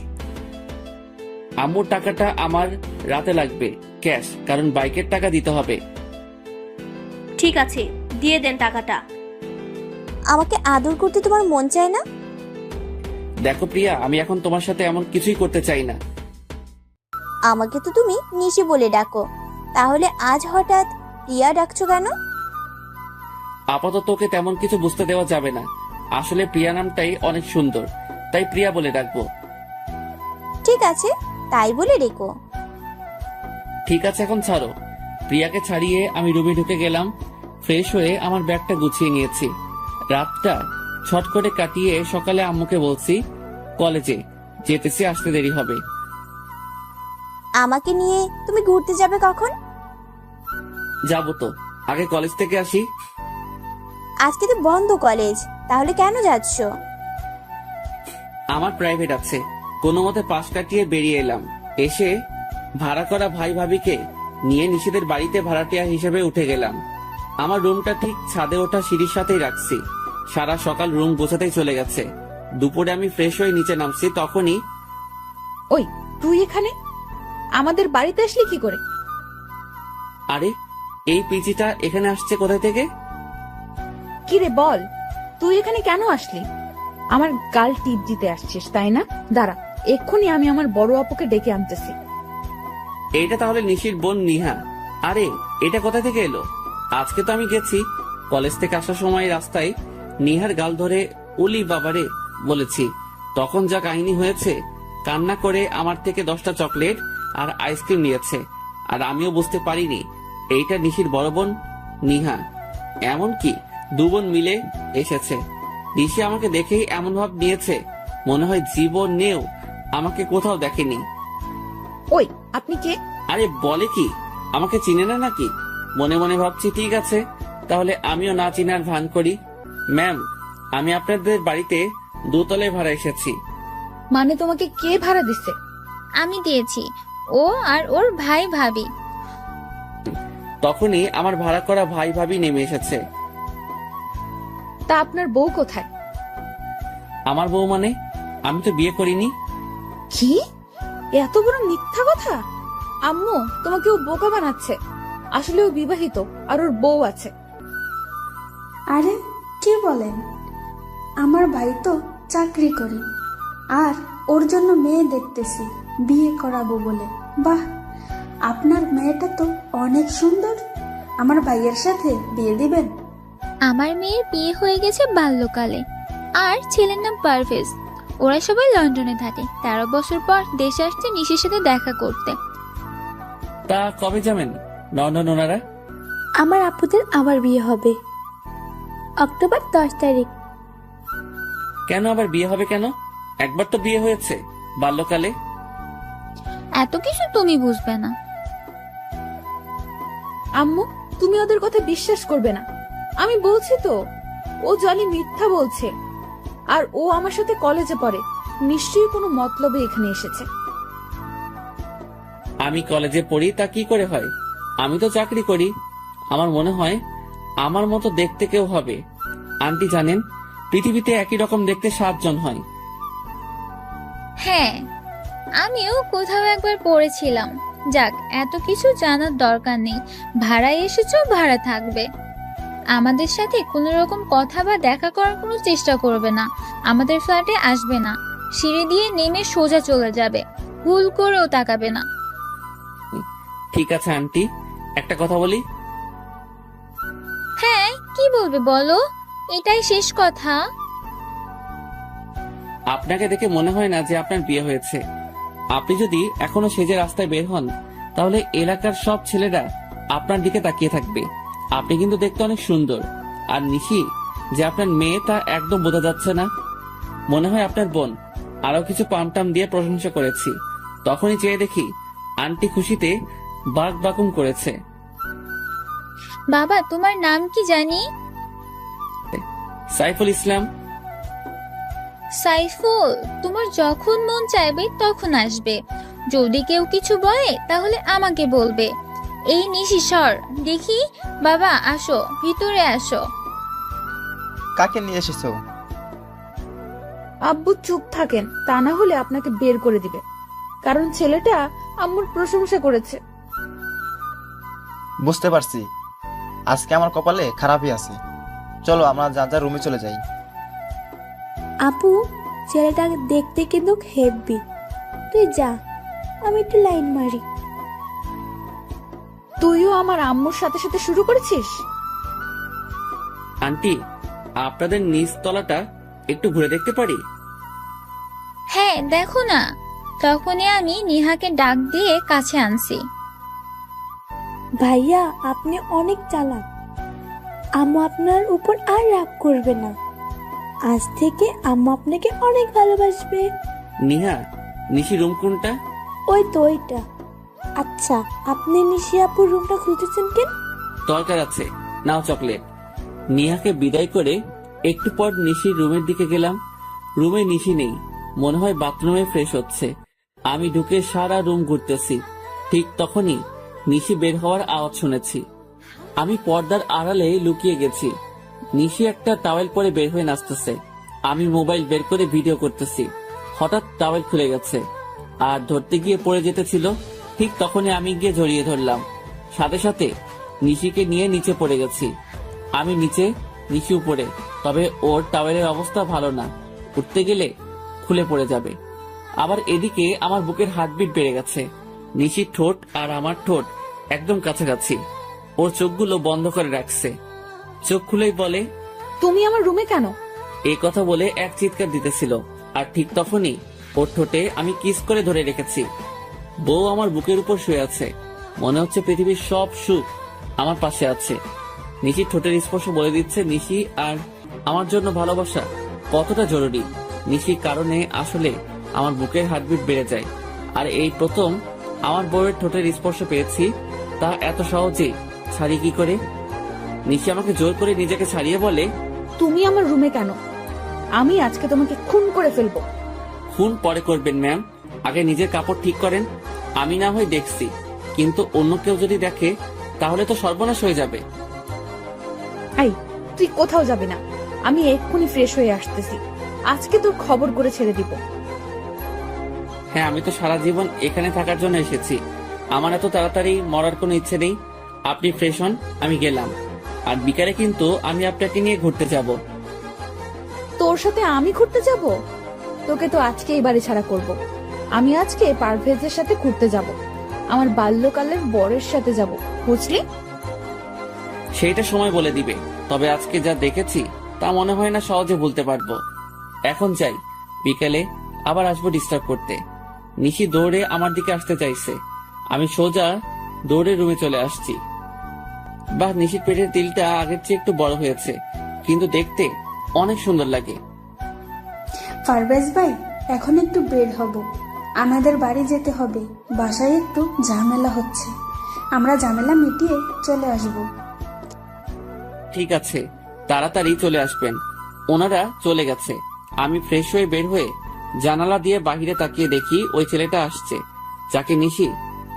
আম্মুর টাকাটা আমার রাতে লাগবে ক্যাশ, কারণ বাইকের টাকা দিতে হবে। ঠিক আছে, দিয়ে দেন টাকাটা। আমাকে আদর করতে তোমার মন চায় না? দেখো প্রিয়া, আমি এখন তোমার সাথে এমন কিছুই করতে চাই না। আমাকে তো তুমি নিশি বলে ডাকো, তাহলে আজ হঠাৎ প্রিয়া ডাকছো কেন? আপাতত ওকে তেমন কিছু বুঝতে দেওয়া যাবে না। আসলে প্রিয়া নামটাই অনেক সুন্দর, তাই প্রিয়া বলে ডাকবো। ঠিক আছে, তাই বলে রেখো। ঠিক আছে, এখন ছাড়ো। প্রিয়াকে ছাড়িয়ে আমি রুমে ঢুকে গেলাম। ফ্রেশ হয়ে আমার ব্যাগটা গুছিয়ে নিয়েছি। রাতটা ছট করে কাটিয়ে সকালে আম্মুকে বলছি কলেজে যেতেছি, আসতে দেরি হবে। আমাকে নিয়ে তুমি ঘুরতে যাবে কখন? যাবো তো, আগে কলেজ থেকে আসি। আজকে তো বন্ধ কলেজ, তাহলে কেন যাচ্ছ? আমার প্রাইভেট আছে, কোনো মতে পাশ কাটিয়ে বেরিয়ে এলাম। এসে ভাড়া করা ভাই ভাবিকে নিয়ে নিশিদের বাড়িতে ভাড়াটিয়া হিসেবে উঠে গেলাম। আমার রুমটা ঠিক ছাদে ওঠা সিঁড়ির সাথেই রাখছি। সারা সকাল রুম গোছাতেই চলে গেছে। দুপুরে আমি ফ্রেশ হয়ে নিচে নামছি, তখনই ওই, তুই এখানে আমাদের বাড়িতে আসলি কি করে? আরে, এই পিচিটা এখানে আসছে কোথা থেকে? কি রে বল, তুই এখানে কেন আসলি? আমার গাল টিপ দিতে আসছিস তাই না? দাঁড়া, এক্ষুনি আমি আমার বড় আপুকে ডেকে আনতেছি। এইটা তাহলে নিশির বোন নিহা। আরে, এটা কোথা থেকে এলো? আজকে তো আমি গেছি কলেজ থেকে আসার সময় রাস্তায় নিহার গাল ধরে উলি বাবারে বলেছি। তখন যা কাহিনী হয়েছে, কান্না করে আমার থেকে 10টা চকলেট আর আইসক্রিম নিয়েছে। আর আমিও বুঝতে পারিনি এইটা নিশির বড় বোন নিহা। এমনকি 2 বোন মিলে এসেছে। নিশি আমাকে দেখেই এমন ভাব নিয়েছে, মনে হয় জীবনেও আমাকে কোথাও দেখেনি। ওই, আপনি কে? আরে বলে কি, আমাকে চিনে না নাকি? মনে মনে ভাবছি, ঠিক আছে তাহলে আমিও না চিনার ভান করি। ম্যাম, আমি আপনাদের বাড়িতে 2 তলায় ভাড়া এসেছি। মানে তোমাকে কে ভাড়া দিছে? আমি দিয়েছি, ও আর ওর ভাই ভাবি। তখনই আমার ভাড়া করা ভাই ভাবি নেমে এসেছে। তা আপনার বউ কোথায়? আমার বউ মানে? আমি তো বিয়ে করিনি। কি এত বড় মিথ্যা কথা! আম্মু, তোমাকে ও বোকা বানাচ্ছে। আসলে ও বিবাহিত আর ওর বউ আছে। আরে কি বলেন? আমার ভাই তো চাকরি করে, আর ওর জন্য মেয়ে দেখতেছি বিয়ে করাবো বলে। বাহ, আপনার মেয়েটা তো অনেক সুন্দর। আমার ভাইয়ের সাথে বিয়ে দিবেন? আমার মেয়ের বিয়ে হয়ে গেছে বাল্যকালে, আর ছেলের নাম পারভেজ। ওরা সবাই লন্ডনে থাকে। 13 বছর পর দেশে আসছে নিশির সাথে দেখা করতে। তা কবে যাবেন লন্ডন ওনারা? আমার আপুদের আবার বিয়ে হবে অক্টোবর 10 তারিখ। কেন আবার বিয়ে হবে কেন? একবার তো বিয়ে হয়েছে বাল্যকালে। এত কিছু তুমি বুঝবে না। আম্মু, তুমি ওদের কথা বিশ্বাস করবে না। আমি বলছি তো, ও জলি মিথ্যা বলছে। আর ও আমার সাথে কলেজে পড়ে, নিশ্চয়ই কোনো মতলবে এখানে এসেছে। আমি কলেজে পড়ি তা কি করে হয়? আমি তো চাকরি করি। আমার মনে হয় আমার মতো দেখতে কেউ হবে। আন্টি জানেন, পৃথিবীতে একই রকম দেখতে 7 জন হয়। হ্যাঁ, আমিও কোথাও একবার পড়েছিলাম। যাক, এত কিছু জানার দরকার নেই। ভাড়ায় এসেছো, ভাড়া থাকবে। আমাদের সাথে কোনো রকম কথা বা দেখা করার কোনো চেষ্টা করবে না। আমাদের ফ্ল্যাটে আসবে না। সিঁড়ি দিয়ে নেমে সোজা চলে যাবে। ভুল করেও তাকাবে না। ঠিক আছে আন্টি, একটা কথা বলি, বলবে বলো? এটাই শেষ কথা। আপনাকে দেখে মনে হয় না যে আপনার বিয়ে হয়েছে। আপনি যদি এখনো সেজে রাস্তায় বের হন তাহলে এলাকার সব ছেলেরা আপনার দিকে তাকিয়ে থাকবে। আপনি কিন্তু দেখতে অনেক সুন্দর। আর নিশি যে আপনার মেয়ে তা একদম বোঝা যাচ্ছে না। মনে হয় আপনার বোন। আরো কিছু পামটাম দিয়ে প্রশংসা করেছি, তখনই চেয়ে দেখি আন্টি খুশিতে বাক বাকুম করেছে। বাবা তোমার নাম কি জানি? সাইফুল ইসলাম। সাইফুল, তোমার যখন মন চাইবে তখন আসবে। যদি কেউ কিছু বলে তাহলে আমাকে বলবে। এই নিশি সর দেখি। বাবা আসো, ভিতরে আসো। কাকে নিয়ে এসেছো? আব্বু চুপ থাকেন, তা না হলে আপনাকে বের করে দিবে। কারণ ছেলেটা আম্মুর প্রশংসা করেছে। বুঝতে পারছি, আজকে আমার কপালে খারাপই আছে। চলো আমরা যা যা রুমে চলে যাই। আপু, ছেলেটা দেখতে কিন্তু হেভি। তুই যা, আমি একটু লাইন মারি। তুইও আমার আম্মুর সাথে সাথে শুরু করেছিস? আন্টি, আপনাদের নিচ তলাটা একটু ঘুরে দেখতে পারি? হ্যাঁ দেখো না। তখনই আমি নিহাকে ডাক দিয়ে কাছে আনছি। ভাইয়া, আপনি অনেক চালাক। আম্মু আপনার উপর আর রাগ করবে না। আজ থেকে আম্মু আপনাকে অনেক ভালোবাসবে। নিহা, নিশি রুম কোনটা? ওই তো ওইটা। আচ্ছা, আপনি নিশি আপুর রুমটা খুঁজেছেন কেন? দরকার আছে, নাও চকলেট। নিহাকে বিদায় করে একটু পর নিশির রুমের দিকে গেলাম। রুমে নিশি নেই, মনে হয় বাথরুমে ফ্রেশ হচ্ছে। আমি ঢুকে সারা রুম ঘুরতেছি। ঠিক তখনই নিশি বের হওয়ার আওয়াজ শুনেছি। আমি পর্দার আড়ালে লুকিয়ে গেছি। নিশি একটা টাওয়েল পরে বের হয়ে নাচতেছে। আমি মোবাইল বের করে ভিডিও করতেছি। হঠাৎ টাওয়েল খুলে গেছে আর ধরতে গিয়ে পড়ে যেতেছিল। ঠিক তখনই আমি গিয়ে জড়িয়ে ধরলাম। সাথে সাথে নিশিকে নিয়ে নিচে পড়ে গেছি। আমি নিচে, নিশি উপরে। তবে ওর টাওয়েলের অবস্থা ভালো না, উঠতে গেলে খুলে পড়ে যাবে। আবার এদিকে আমার বুকের হার্টবিট বেড়ে গেছে। নিশির ঠোঁট আর আমার ঠোঁট একদম কাছাকাছি। ওর চোখগুলো বন্ধ করে রাখছে। চোখ খুলেই বলে, তুমি আমার রুমে কেন? এই কথা বলে এক চিৎকার দিতেছিল। আর ঠিক তখনই ওর ঠোঁটে আমি কিস করে ধরে রেখেছি। বউ আমার বুকের উপর শুয়ে আছে। মনে হচ্ছে পৃথিবীর সব সুখ আমার পাশে আছে। নিশির ঠোঁটের স্পর্শ বলে দিচ্ছে নিশি আর আমার জন্য ভালোবাসা কতটা জরুরি। নিশির কারণে আসলে আমার বুকের হার্টবিট বেড়ে যায়। আর এই প্রথম আমার বউয়ের ঠোঁটের স্পর্শ পেয়েছি, তা এত সহজে ছাড়ি কি করে? নিশি আমাকে জোর করে নিজেকে ছাড়িয়ে বলে, তুমি আমার রুমে কেন? আমি আজকে তোমাকে খুন করে ফেলবো। খুন পরে করবেন ম্যাম, আগে নিজের কাপড় ঠিক করেন। আমি না হয় দেখছি, কিন্তু অন্য কেউ যদি দেখে তাহলে তো সর্বনাশ হয়ে যাবে। আই, তুই কোথাও যাবি না। আমি এক্ষুনি ফ্রেশ হয়ে আসতেছি। আজকে তোর খবর করে ছেড়ে দিব। হ্যাঁ, আমি তো সারা জীবন এখানে থাকার জন্য এসেছি। আমার এত তাড়াতাড়ি মরার কোনো ইচ্ছে নেই। আপনি ফ্রেশ হন, আমি গেলাম। আর বিকালে কিন্তু আমি আপনাকে নিয়ে ঘুরতে যাব। তোর সাথে আমি ঘুরতে যাব? তোকে তো আজকে এই বাড়ি ছাড়া করব। আমি আজকে পারভেজের সাথে ঘুরতে যাব। আমার বাল্যকালের বরের সাথে যাব, বুঝলি? সেইটা সময় বলে দিবে। তবে আজকে যা দেখেছি তা মনে হয় না সহজে বলতে পারবো। এখন যাই, বিকেলে আবার আসবো ডিস্টার্ব করতে। নিশি দৌড়ে আমার দিকে আসতে চাইছে। আমি সোজা দৌড়ে রুমে চলে আসছি। বাহ, নিশির পেটের তিলটা আগের চেয়ে একটু বড় হয়েছে, কিন্তু দেখতে অনেক সুন্দর লাগে। পারভেজ ভাই, এখন একটু বের হব। আমাদের বাড়ি যেতে হবে। বাসায় একটু ঝামেলা হচ্ছে। আমরা ঝামেলা মিটিয়ে চলে আসব। ঠিক আছে, তাড়াতাড়ি চলে আসবেন। ওনারা চলে গেছে। আমি ফ্রেশ হয়ে বের হয়ে জানালা দিয়ে বাহিরে তাকিয়ে দেখি ওই ছেলেটা আসছে, যাকে নিশি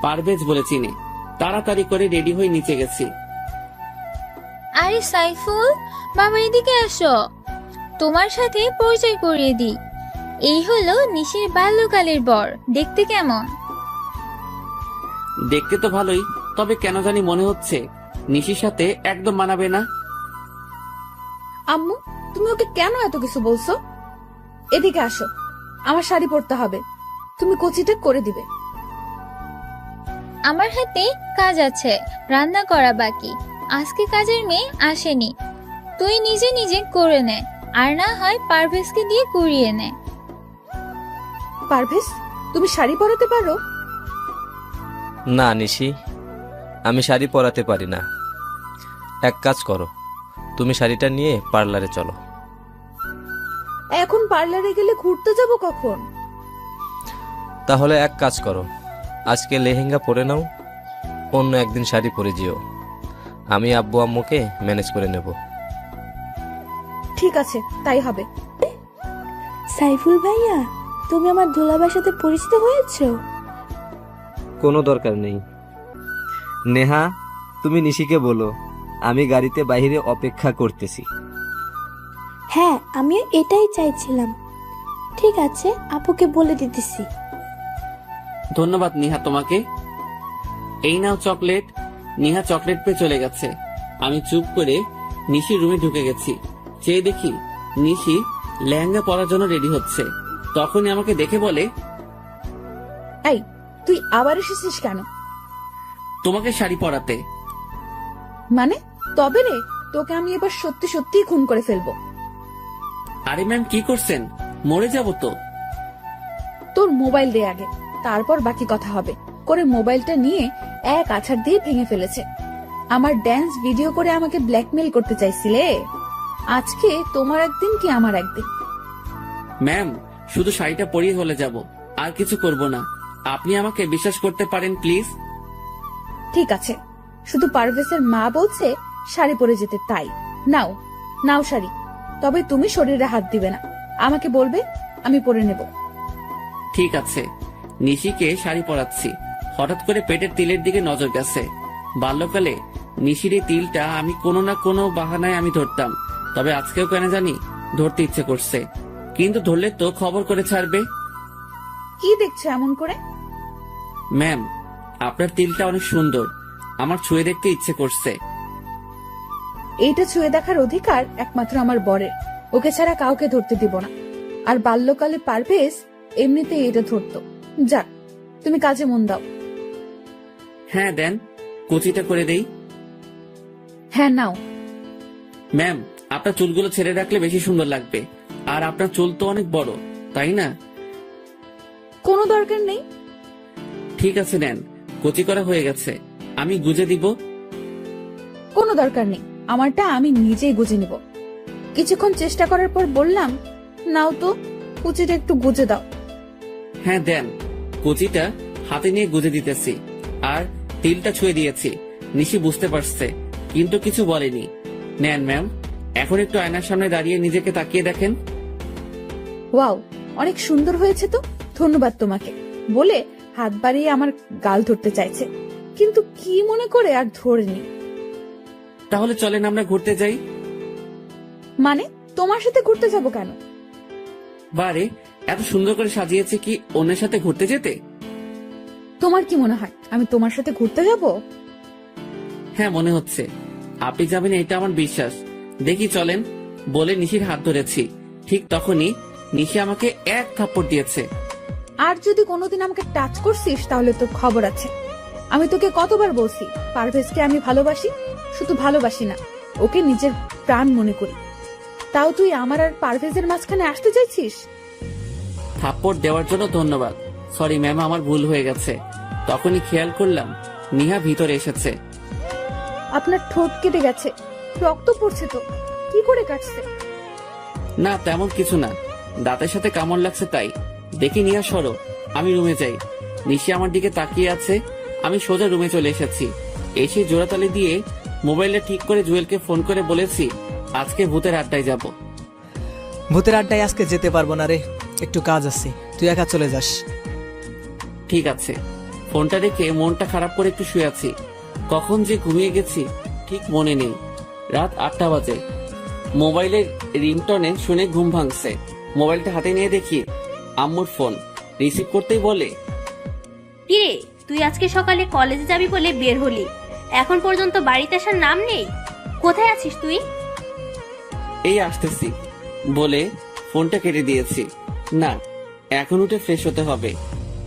পারভেজ বলে চিনে। তাড়াতাড়ি করে রেডি হয়ে নিচে গেছি। আরে সাইফুল, বাবা এদিকে আসো, তোমার সাথে পরিচয় করিয়ে দিই। এই হলো নিশির বাল্যকালের বর। দেখতে কেমন? দেখতে তো ভালোই, তবে কেন জানি মনে হচ্ছে নিশির সাথে একদম মানাবে না। আম্মু, তুমি ওকে কেন এত কিছু বলছো? এদিকে আসো, আমার শাড়ি পরতে হবে। তুমি কচিটা করে দিবে। আমার হাতে কাজ আছে, রান্না করা বাকি। আজকে কাজের মেয়ে আসেনি। তুই নিজে নিজে করে নে, আর না হয় পারভেজকে দিয়ে করিয়ে নে। পারভেজ, তুমি শাড়ি পরাতে পারো? না নিশি, আমি শাড়ি পরাতে পারি না। এক কাজ করো, তুমি শাড়িটা নিয়ে পার্লারে চলো। এখন পার্লারে গেলে ঘুরতে যাব কখন? তাহলে এক কাজ করো, আজকে লেহেঙ্গা পরে নাও, অন্য একদিন শাড়ি পরে যেও। আমি আব্বু আম্মুকে ম্যানেজ করে নেব। ঠিক আছে, তাই হবে। সাইফুল ভাইয়া, তুমি আমার দুলাভাইয়ের সাথে পরিচিত হয়েছো? কোনো দরকার নেই। নেহা, তুমি নিশিকে বলো আমি গাড়িতে বাইরে অপেক্ষা করতেছি। হ্যাঁ, আমিও এটাই চাইছিলাম। ঠিক আছে, আপুকে বলে দিতেছি। ধন্যবাদ নিহা তোমাকে। এই নাও চকলেট। নিহা চকলেট পেয়ে চলে গেছে। আমি চুপ করে নিশির রুমে ঢুকে গেছি। চেয়ে দেখি নিশি লেহেঙ্গা পরার জন্য রেডি হচ্ছে। তখনই আমাকে দেখে বলে, এই, তুই আবার এসেছিস কেন? তোমাকে শাড়ি পরাতে। মানে? তবে রে, তোকে আমি এবার সত্যি সত্যি খুন করে ফেলবো। আরে ম্যাম, কি করছেন? মরে যাব তো। তোর মোবাইল দে আগে, তারপর বাকি কথা হবে। করে মোবাইলটা নিয়ে এক আছাড় দিয়ে ভেঙে ফেলেছে। আমার ড্যান্স ভিডিও করে আমাকে ব্ল্যাকমেল করতে চাইছিলে। আজকে তোমার একদিন কি আমার একদিন। ম্যাম, শুধু শাড়িটা পরিয়ে হলে যাব, আর কিছু করব না। আপনি আমাকে বিশ্বাস করতে পারেন প্লিজ। ঠিক আছে, শুধু পারভেজের মা বলছে শাড়ি পরে যেতে, তাই নাও নাও শাড়ি। তবে তুমি শরীরে হাত দিবে না, আমাকে বলবে, আমি পরে নেব। ঠিক আছে। নিশিকে শাড়ি পরাচ্ছি। হঠাৎ করে পেটের তিলের দিকে নজর গেছে। বাল্যকালে নিশির এই তিলটা আমি কোনো না কোনো বাহানায় আমি ধরতাম, তবে আজকেও কেন জানি ধরতে ইচ্ছে করছে। কিন্তু ধরলে তো খবর করে ছাড়বে। কি দেখছো এমন করে? ম্যাম, আপনার তিলটা অনেক সুন্দর, আমার ছুঁয়ে দেখতে ইচ্ছে করছে। এইটা ছুঁয়ে দেখার অধিকার একমাত্র আমার বরের, ওকে ছাড়া কাউকে ধরতে দিব না। আর বাল্যকালে পারভেজ এমনিতেই এটা ধরতো। যাক, তুমি কাজে মন দাও। হ্যাঁ দেন, কুচিটা করে দেই। হ্যাঁ নাও। ম্যাম, আপনার চুলগুলো ছেড়ে রাখলে বেশি সুন্দর লাগবে। আর আপনার চুল তো অনেক বড়, তাই না? কোনো দরকার নেই। ঠিক আছে, নেন, কুচি করা হয়ে গেছে। আমি গুজে দিব। কোনো দরকার নেই, আমারটা আমি নিজেই গুজে নিব। কিছুক্ষণ চেষ্টা করার পর বললাম, নাও তো, কুচিটা একটু গুজে দাও। হ্যাঁ দেন, কুচিটা হাতে নিয়ে গুজে দিতেছি। আর তিলটা ছুঁয়ে দিয়েছি। নিশি বুঝতে পারছে, কিন্তু কিছু বলেনি। নেন ম্যাম, এখন একটু আয়নার সামনে দাঁড়িয়ে নিজেকে তাকিয়ে দেখেন। ওয়াও, অনেক সুন্দর হয়েছে তো, ধন্যবাদ তোমাকে বলে হাত বাড়িয়ে আমার গাল ধরতে চাইছে, কিন্তু কি মনে করে আর ধরেনি। তাহলে চলেন আমরা ঘুরতে যাই। মানে, তোমার সাথে ঘুরতে যাব কেন? বারে, এত সুন্দর করে সাজিয়েছে কি অন্যের সাথে ঘুরতে যেতে? তোমার কি মনে হয় আমি তোমার সাথে ঘুরতে যাব? হ্যাঁ, মনে হচ্ছে আপনি যাবেন, এটা আমার বিশ্বাস। দেখি চলেন বলে নিশির হাত ধরেছি। ঠিক তখনই নিশি আমাকে এক থাপ্পড় দিয়েছে। আর যদি কোনোদিন আমাকে টাচ করছিস তাহলে তোর খবর আছে। আমি তোকে কতবার বলছি পারভেজকে আমি ভালোবাসি, শুধু ভালোবাসি না, ওকে নিজের প্রাণ মনে করি। তাও তুই আমার আর পারভেজের মাঝখানে আসতে চাইছিস? থাপ্পড় দেওয়ার জন্য ধন্যবাদ। সরি ম্যাম, আমার ভুল হয়ে গেছে। তখনই খেয়াল করলাম নিহা ভিতরে এসেছে। আপনার ঠোঁট কেটে গেছে, রক্ত পড়ছে তো, কি করে কাটছে? না, তেমন কিছু না, দাঁতের সাথে কামড় লাগছে তাই। দেখি নিহা সরো, আমি রুমে যাই। নিশি আমার দিকে তাকিয়ে আছে। আমি সোজা রুমে চলে এসেছি। এসে জোড়াতালি দিয়ে মোবাইলটা ঠিক করে জুয়েলকে ফোন করে বলেছি আজকে ভূতের আড্ডায় যাব। ভূতের আড্ডায় আজকে যেতে পারবো না রে, একটু কাজ আছে, তুই একা চলে যাস। ঠিক আছে। ফোনটা রেখে মনটা খারাপ করে একটু শুয়ে আছি। কখন যে ঘুমিয়ে গেছি ঠিক মনে নেই। রাত 8টা বাজে। মোবাইলের রিংটনে শুনে ঘুম ভাঙছে। মোবাইলটা হাতে নিয়ে দেখি আম্মুর ফোন। রিসিভ করতেই বলে, কিরে, তুই আজকে সকালে কলেজে যাবি বলে বের হলি, এখন পর্যন্ত বাড়িতে আসার নাম নেই। কোথায় আছিস তুই? এই আসতেছি বলে ফোনটা কেটে দিয়েছি। না, এখন উঠে ফ্রেশ হতে হবে।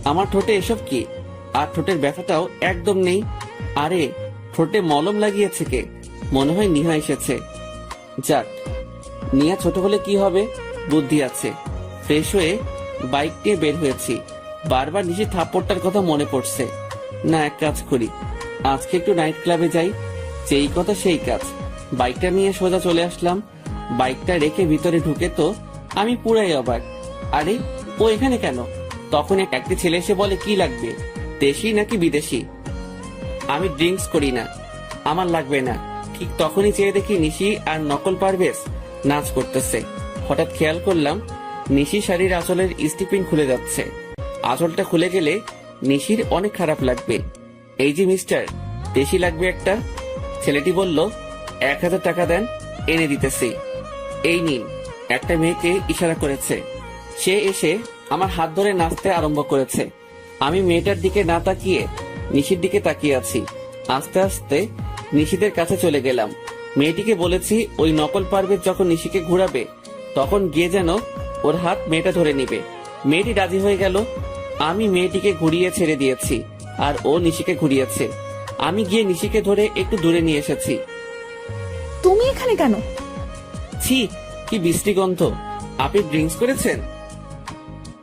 আমার ঠোঁটে এসব কি? আর ঠোঁটের ব্যথাটাও একদম নেই। আরে, ঠোঁটে মলম লাগিয়েছে কে? মনে হয় নিহা এসেছে। যাক, নিয়া ছোট হলে কি হবে, বুদ্ধি আছে। ফ্রেশ হয়ে বাইক নিয়ে বের হয়েছি। বারবার নিশির থাপ্পড়টার কথা মনে পড়ছে। না, এক কাজ করি, আজকে একটু নাইট ক্লাবে যাই। যেই কথা সেই কাজ। বাইকটা নিয়ে সোজা চলে আসলাম। বাইকটা রেখে ভিতরে ঢুকে তো আমি পুরাই অবাক। আরে, ও এখানে কেন? তখন একটি ছেলে এসে বলে, কি লাগবে, দেশি নাকি বিদেশি? আমি ড্রিঙ্কস করি না, আমার লাগবে না। ঠিক তখনই চেয়ে দেখি নিশি আর নকল পারভেজ নাচ করতেছে। হঠাৎ খেয়াল করলাম নিশি শাড়ির আঁচলের স্টিপিন খুলে যাচ্ছে। আঁচলটা খুলে গেলে নিশির অনেক খারাপ লাগবে। এই যে মিস্টার, দেশি লাগবে একটা। ছেলেটি বলল, 1000 টাকা দেন, এনে দিতেছি। এই নিন। একটা মেয়েকে ইশারা করেছে। সে এসে আমার হাত ধরে নাচতে আরম্ভ করেছে। আমি মেয়েটার দিকে না তাকিয়ে নিশির দিকে তাকিয়ে আছি। আস্তে আস্তে নিশিদের কাছে চলে গেলাম। মেয়েটিকে বলেছি ওই নকল পারভেজ যখন নিশিকে ঘুরাবে তখন গিয়ে যেন ওর হাত মেয়েটা ধরে নিবে। মেয়েটি রাজি হয়ে গেল। আমি মেয়েটিকে ঘুরিয়ে ছেড়ে দিয়েছি আর ও নিশিকে ঘুরিয়েছে। আমি গিয়ে নিশিকে ধরে একটু দূরে নিয়ে এসেছি। তুমি এখানে কেন? ছি, কি বিশ্রী গন্ধ। আপনি ড্রিঙ্কস করেছেন?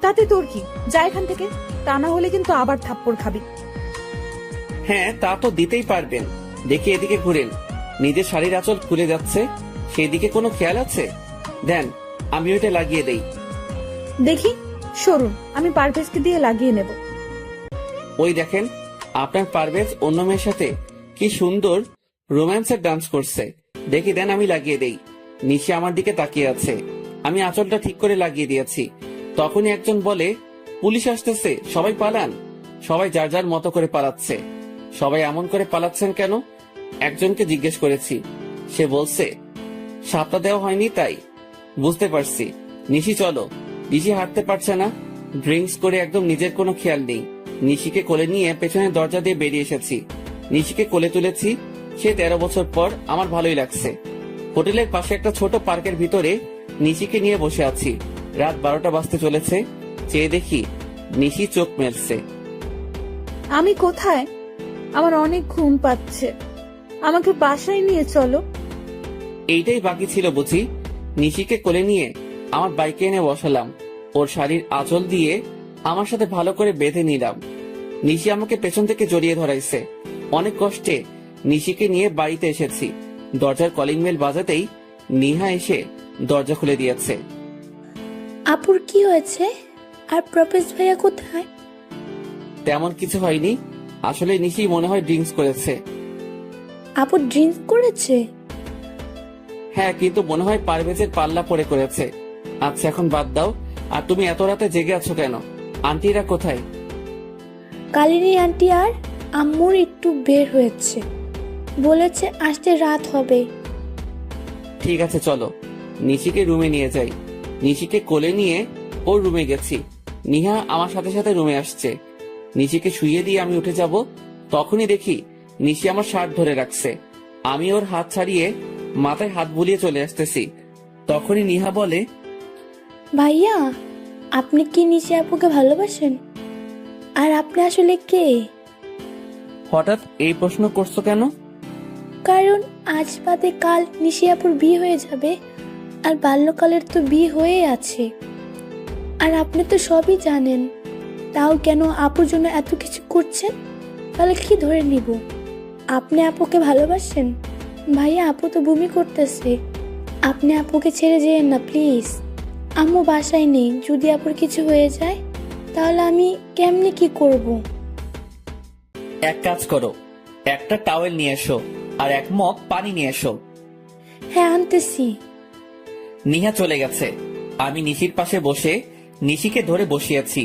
তাতে তোর কি, যা এখান থেকে, তা না হলে কিন্তু আবার থাপ্পড় খাবি। হ্যাঁ, তা তো দিতেই পারবেন। দেখি এদিকে ঘুরেন, নিজের শাড়ির আঁচল খুলে যাচ্ছে, সেদিকে কোনো খেয়াল আছে? দেন, আমি ওইটা লাগিয়ে দেই। দেখি, সরুন, আমি পারভেজকে দিয়ে লাগিয়ে নেব। ওই দেখেন, আপনার পারভেজ অন্য মেয়ের সাথে কি সুন্দর রোম্যান্সের ডান্স করছে। দেখি, দেন আমি লাগিয়ে দেই। নিশি আমার দিকে তাকিয়ে আছে। আমি আঁচলটা ঠিক করে লাগিয়ে দিয়েছি। তখনই একজন বলে, পুলিশ আসতেছে, সবাই পালান। সবাই যার যার মতো করে পালাচ্ছে। সবাই এমন করে পালাচ্ছেন কেন? একজনকে জিজ্ঞেস করেছি। সে বলছে, সাপটা দেওয়া হয়নি তাই। বুঝতে পারছি। নিশি চলো। নিশি হাঁটতে পারছে না, ড্রিঙ্কস করে একদম নিজের কোনো খেয়াল নেই। নিশিকে কোলে নিয়ে পেছনের দরজা দিয়ে বেরিয়ে এসেছি। নিশিকে কোলে তুলেছি। সে 13 বছর পর, আমার ভালোই লাগছে। হোটেলের পাশে একটা ছোট পার্কের ভিতরে নিশিকে নিয়ে বসে আছি। রাত 12টা বাজতে চলেছে। চেয়ে দেখি নিশি চোখ মেলছে। আমি কোথায়? আমার অনেক ঘুম পাচ্ছে, আমাকে বাসায় নিয়ে চলো। এইটাই বাকি ছিল বুঝি। নিশিকে কোলে নিয়ে আমার বাইকে এনে বসালাম। ওর শাড়ির আঁচল দিয়ে আমার সাথে ভালো করে বেঁধে নিলাম। নিশি আমাকে পেছন থেকে জড়িয়ে ধরাইছে। অনেক কষ্টে নিশিকে নিয়ে বাড়িতে এসেছি। দরজার কলিং বেল বাজাতেই নিহা এসে দরজা খুলে দিয়েছে। আপুর কি হয়েছে? আর প্রপেজ ভাইয়া কোথায়? তেমন কিছু হয়নি। আসলে নিশি মনে হয় ড্রিঙ্কস করেছে। আপু ড্রিঙ্ক করেছে? হ্যাঁ, কিন্তু মনে হয় পারভেজের পাল্লা পড়ে করেছে। আচ্ছা, এখন বাদ দাও। আর তুমি এত রাতে জেগে আছো কেন? আন্টিরা কোথায়? কালিনী আন্টি আর আম্মুর একটু বের হয়েছে, বলেছে আসতে রাত হবে। ঠিক আছে, চলো নিশিকে রুমে নিয়ে যাই। নিশিকে কোলে নিয়ে ওর রুমে গেছি। নিহা আমার সাথে সাথে রুমে আসছে। নিশিকে শুইয়ে দিয়ে আমি উঠে যাব, তখনই দেখি নিশি আমার শার্ট ধরে রাখছে। আমি ওর হাত ছাড়িয়ে মাথায় হাত বুলিয়ে চলে আসতেছি। তখনই নিহা বলে, ভাইয়া, আপনি কি নিশি আপুকে ভালোবাসেন? আর আপনি আসলে কে? হঠাৎ এই প্রশ্ন করছো কেন? কারণ আজ বাদে কাল নিশি আপুর বিয়ে হয়ে যাবে, আর বাল্যকালের তো বিয়ে হয়ে আছে। আর আপনি তো সবই জানেন, তাও কেন আপুর জন্য এত কিছু করছেন? তাহলে কি ধরে নিব? আপনি আপুকে ভালোবাসেন? ভাইয়া, আপু তো বমি করতেছে। আপনি আপুকে ছেড়ে যেয়েন না প্লিজ। আম্মু বাসায় নেই, যদি আপুর কিছু হয়ে যায় তাহলে আমি কেমনে কি করব? এক কাজ করো, একটা টাওয়েল নিয়ে এসো আর এক মগ পানি নিয়ে এসো। হ্যাঁ, আনতেছি। নিহা চলে গেছে। আমি নিশির পাশে বসে নিশিকে ধরে বসিয়েছি।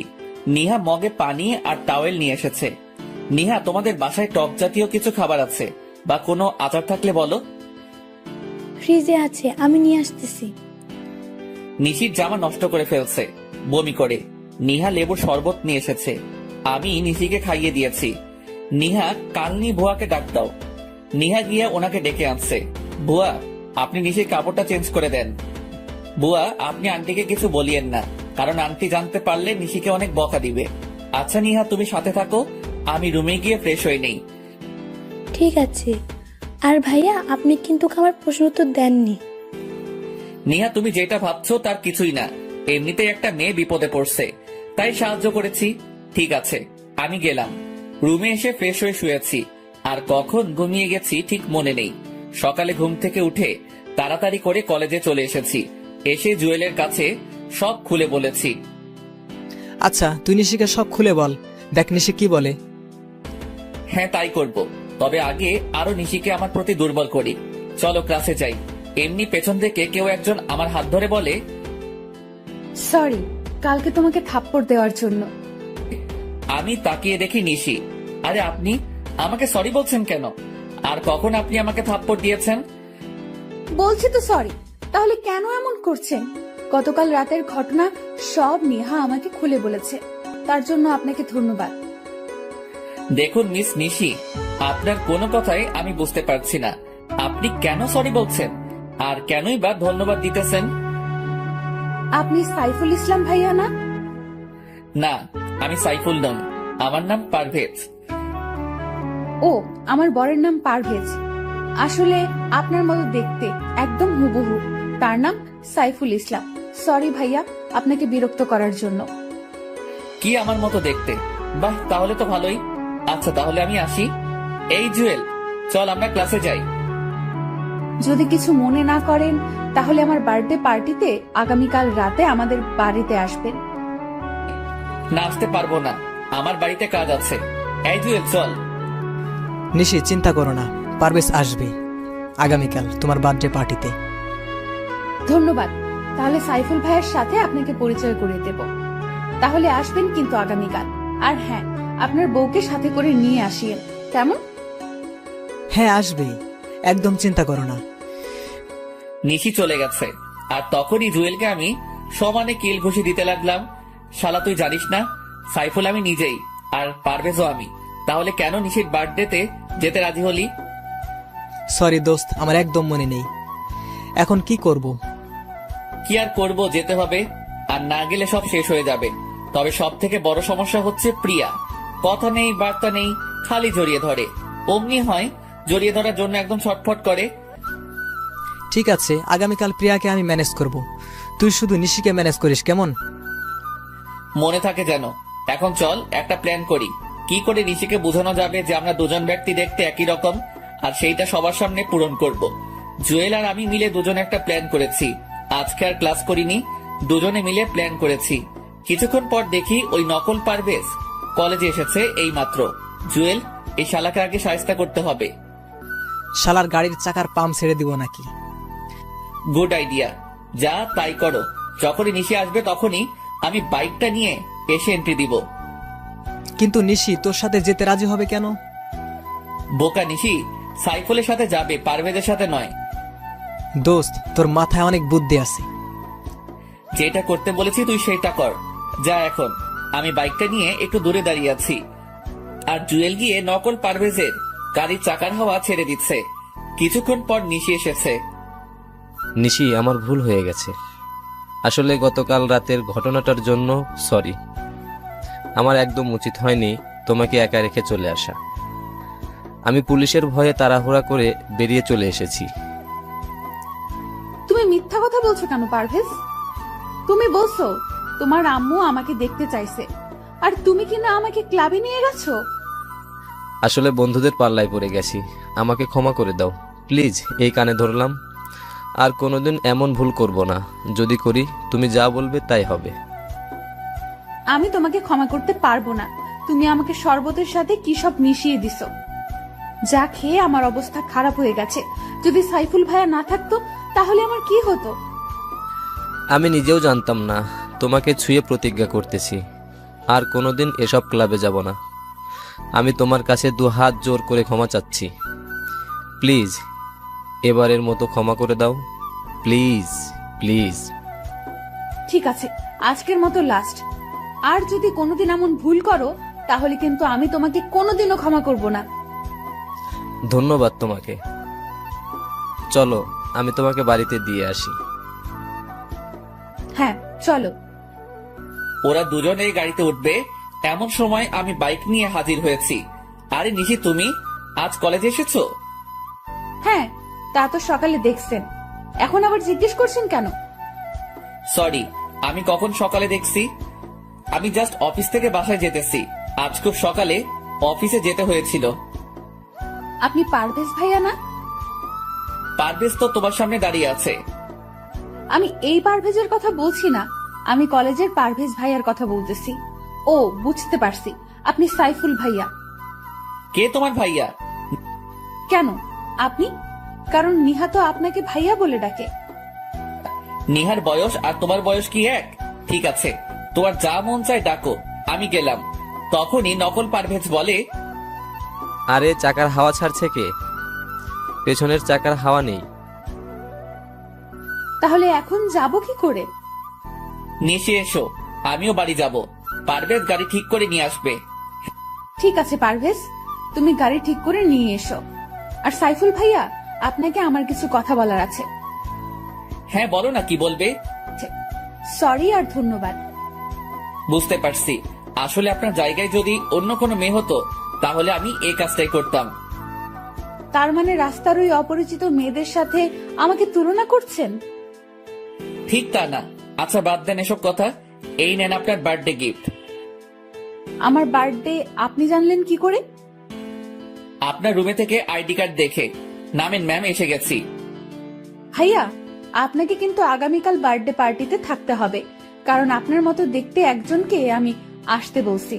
নিহা মগে পানি আর টাওয়েল নিয়ে এসেছে। নিহা, তোমাদের বাসায় টক জাতীয় কিছু খাবার আছে বা কোনো আচার থাকলে বলো। ফ্রিজে আছে, আমি নিয়ে আসতেছি। নিশির জামা নষ্ট করে ফেলছে বমি করে। নিহা লেবুর শরবত নিয়ে এসেছে, আমি নিশিকে খাইয়ে দিয়েছি। নিহা, কালনি বুয়াকে ডাক দাও। নিহা গিয়ে ওনাকে ডেকে আনছে। বুয়া, আপনি নিশির কাপড়টা চেঞ্জ করে দেন। বুয়া, আপনি আন্টিকে কিছু বলিয়েন না, কারণ আন্টি জানতে পারলে নিশিকে অনেক বকা দিবে। আচ্ছা নিহা, তুমি সাথে থাকো, আমি রুমে গিয়ে ফ্রেশ হয়ে নেই। ঠিক আছে। আর ভাইয়া, আপনি কিন্তু আমার প্রশ্ন উত্তর দেননি। নিহা তুমি যেটা ভাবছো তার কিছুই না, এমনিতেই একটা মেয়ে বিপদে পড়ছে, তাই সাহায্য করেছি। ঠিক আছে, আমি গেলাম। রুমে এসে ফ্রেশ হয়ে শুয়েছি, আর কখন ঘুমিয়ে গেছি ঠিক মনে নেই। সকালে ঘুম থেকে উঠে তাড়াতাড়ি করে কলেজে চলে এসেছি। এসে জুয়েলের কাছে সব খুলে বলেছি। আচ্ছা, তুই নিশিকে সব খুলে বল, দেখ নিশি কি বলে। হ্যাঁ, তাই করব। তবে আগে আরো নিশিকে আমার প্রতি দুর্বল করি। চলো ক্লাসে যাই। এমনি পেছন থেকে কেউ একজন আমার হাত ধরে বলে, সরি কালকে তোমাকে থাপ্পড় দেওয়ার জন্য। আমি তাকিয়ে দেখি নিশি। আরে আপনি আমাকে সরি বলছেন কেন? আর কখন আপনি আমাকে থাপ্পড় দিয়েছেন? বলছি তো সরি, তাহলে কেন এমন করছেন? গতকাল রাতের ঘটনা সব নেহা আমাকে খুলে বলেছে, তার জন্য আপনাকে ধন্যবাদ। দেখুন মিস নিশি, আপনার কোনো কথাই আমি বুঝতে পারছি না। আপনি কেন সরি বলছেন, আর কেনই বা ধন্যবাদ দিতেছেন? আপনি সাইফুল ইসলাম ভাইয়া না? না, আমি সাইফুল নই, আমার নাম পারভেজ। ও, আমার বরের নাম পারভেজ। আসলে আপনার মতো দেখতে, একদম হুবহু। তার নাম সাইফুল ইসলাম। সরি ভাইয়া আপনাকে বিরক্ত করার জন্য। কি আমার মতো দেখতে? বাহ, তাহলে তো ভালোই। আচ্ছা তাহলে আমি আসি। এই জুয়েল, চল আমরা ক্লাসে যাই। যদি কিছু মনে না করেন তাহলে আমার বার্থডে পার্টিতে আগামীকাল রাতে আমাদের বাড়িতে আসবেন। না, আসতে পারবো না, আমার বাড়িতে কাজ আছে। এই জুয়েল চল। নিশি চিন্তা করো না, পারভেজ আসবে আগামীকাল তোমার বার্থডে পার্টিতে। ধন্যবাদ। তাহলে সাইফুল ভাইয়ের সাথে আপনাকে পরিচয় করিয়ে দেব। তাহলে আসবেন কিন্তু আগামীকাল। আর হ্যাঁ, আপনার বউকে সাথে করে নিয়ে আসিয়েন, কেমন? হ্যাঁ আসবে, একদম চিন্তা করো না। নিশি চলে গেছে, আর তখনই জুয়েলকে আমি সমানে কিল ঘুষি দিতে লাগলাম। শালা তুই জানিস না, সাইফুল আমি নিজেই, আর পারভেজও আমি। তাহলে কেন নিশির বার্থডেতে যেতে রাজি হলি? সরি দোস্ত, আমার একদম মনে নেই। এখন কি করব? কি আর করব, যেতে হবে। আর না গেলে সব শেষ হয়ে যাবে। তবে সব থেকে বড় সমস্যা হচ্ছে প্রিয়া। কথা নেই, বার্তা নেই, খালি জড়িয়ে ধরে। অমনি হয়, জড়িয়ে ধরার জন্য একদম ছটফট করে। ঠিক আছে, আগামীকাল প্রিয়াকে আমি ম্যানেজ করব, তুই শুধু নিশিকে ম্যানেজ করিস, কেমন? মনে থাকে যেন। এখন চল একটা প্ল্যান করি, কি করে নিশিকে বোঝানো যাবে যে আমরা দুজন ব্যক্তি দেখতে একই রকম, আর সেইটা সবার সামনে পূরণ করব। জুয়েল আর আমি মিলে দুজনে একটা প্ল্যান করেছি। আজকে আর ক্লাস করিনি, দুজনে মিলে প্ল্যান করেছি। কিছুক্ষণ পর দেখি ওই নকল পারভেজ কলেজে এসেছে এই মাত্র। জুয়েল, এই শালাকে আগে শায়েস্তা করতে হবে। শালার গাড়ির চাকার পাম্প ছেড়ে দিব নাকি? গুড আইডিয়া, যা তাই করো। যখনই নিশি আসবে তখনই আমি বাইকটা নিয়ে এসে এন্ট্রি দিব। কিন্তু নিশি তোর সাথে যেতে রাজি হবে কেন? বোকা নিশি সাইফুলের সাথে যাবে, পারভেজের সাথে নয়। দোস্ত, তোর মাথায় অনেক বুদ্ধি আছে। যেটা করতে বলেছি তুই সেটা কর। যা এখন। আমি বাইকটা নিয়ে একটু দূরে দাঁড়িয়ে আছি, আর জুয়েল গিয়ে নকল পারভেজের গাড়ির চাকার হাওয়া ছেড়ে দিচ্ছে। কিছুক্ষণ পর নিশি এসেছে। নিশি, আমার ভুল হয়ে গেছে। আসলে গতকাল রাতের ঘটনাটার জন্য সরি। আমার একদম উচিত হয়নি তোমাকে একা রেখে চলে আসা। আমি পুলিশের ভয়ে তাড়াহুড়া করে বেরিয়ে চলে এসেছি। তুমি মিথ্যা কথা বলছো কেন পারভেজ? তুমি বলছো তোমার আম্মু আমাকে দেখতে চাইছে, আর তুমি কিনা আমাকে ক্লাবে নিয়ে গেছো। আসলে বন্ধুদের পাল্লায় পড়ে গেছি, আমাকে ক্ষমা করে দাও প্লিজ। এই কানে ধরলাম, আর কোনোদিন এমন ভুল করব না। যদি করি, তুমি যা বলবে তাই হবে। আমি তোমাকে ক্ষমা করতে পারবো না। তুমি আমাকে শরবতের সাথে কি সব মিশিয়ে দিছো, যা খেয়ে আমার অবস্থা খারাপ হয়ে গেছে। যদি সাইফুল ভাইয়া না থাকতো তাহলে আমার কি হতো? আমি নিজেও জানতাম না। তোমাকে ছুঁয়ে প্রতিজ্ঞা করতেছি, আর কোনোদিন এসব ক্লাবে যাব না। আমি তোমার কাছে 2 হাত জোর করে ক্ষমা চাচ্ছি। প্লিজ, এবারের মতো ক্ষমা করে দাও, প্লিজ প্লিজ। ঠিক আছে, আজকের মতো লাস্ট। আর যদি কোনোদিন এমন ভুল করো তাহলে কিন্তু আমি তোমাকে কোনোদিনও ক্ষমা করব না। ধন্যবাদ তোমাকে। চলো, আমি তোমাকে বাড়িতে দিয়ে আসি। হ্যাঁ চলো। ওরা দুজনেই গাড়িতে উঠবে, এমন সময় আমি বাইক নিয়ে হাজির হয়েছি। আরে নিশি, তুমি আজ কলেজে এসেছো? হ্যাঁ, তা তো সকালে দেখছেন। এখন আবার জিজ্ঞেস করছেন কেন? সরি, আমি কখন সকালে দেখছি? আমি জাস্ট অফিস থেকে বাসায় যেতেছি। আজ খুব সকালে অফিসে যেতে হয়েছিল। আপনি পারভেজ ভাইয়া না? পারভেজ তো তোমার সামনে দাঁড়িয়ে আছে। আমি এই পারভেজের কথা বলছি না, আমি কলেজের পারভেজ ভাইয়ার কথা বলতেছি। ও, বুঝতে পারছি, আপনি সাইফুল ভাইয়া। কে তোমার ভাইয়া? কেন আপনি? কারণ নিহা তো আপনাকে ভাইয়া বলে ডাকে। নিহার বয়স আর তোমার বয়স কি এক? ঠিক আছে, তোমার যা মন চায় ডাকো, আমি গেলাম। তখনই নকল পারভেজ বলে, আরে চাকার হাওয়া ছাড়ছে কে? পেছনের চাকার হাওয়া নেই। তাহলে এখন যাব কি করে? নিশে এসো, আমিও বাড়ি যাব। পারভেজ গাড়ি ঠিক করে নিয়ে আসবে। ঠিক আছে পারভেজ, তুমি গাড়ি ঠিক করে নিয়ে এসো। আর সাইফুল ভাইয়া, আপনাকে আমার কিছু কথা বলার আছে। হ্যাঁ বলো না, কি বলবে? সরি আর ধন্যবাদ। বুঝতে পারছি, আসলে আপনার জায়গায় যদি অন্য কোনো মেয়ে হতো তাহলে আমি এই কাজটাই করতাম। তার মানে রাস্তার ওই অপরিচিত মেয়েদের সাথে আমাকে তুলনা করছেন? ঠিক তা না। আচ্ছা বাদ দেন এসব কথা, এই নেন আপনার বার্থডে গিফট। আমার বার্থডে আপনি জানলেন কি করে? আপনার রুমে থেকে আইডি কার্ড দেখে। নামেন ম্যাম, এসে গেছি। ভাইয়া, আপনাকে কিন্তু আগামীকাল বার্থডে পার্টিতে থাকতে হবে, কারণ আপনার মতো দেখতে একজনকে আমি আসতে বলছি।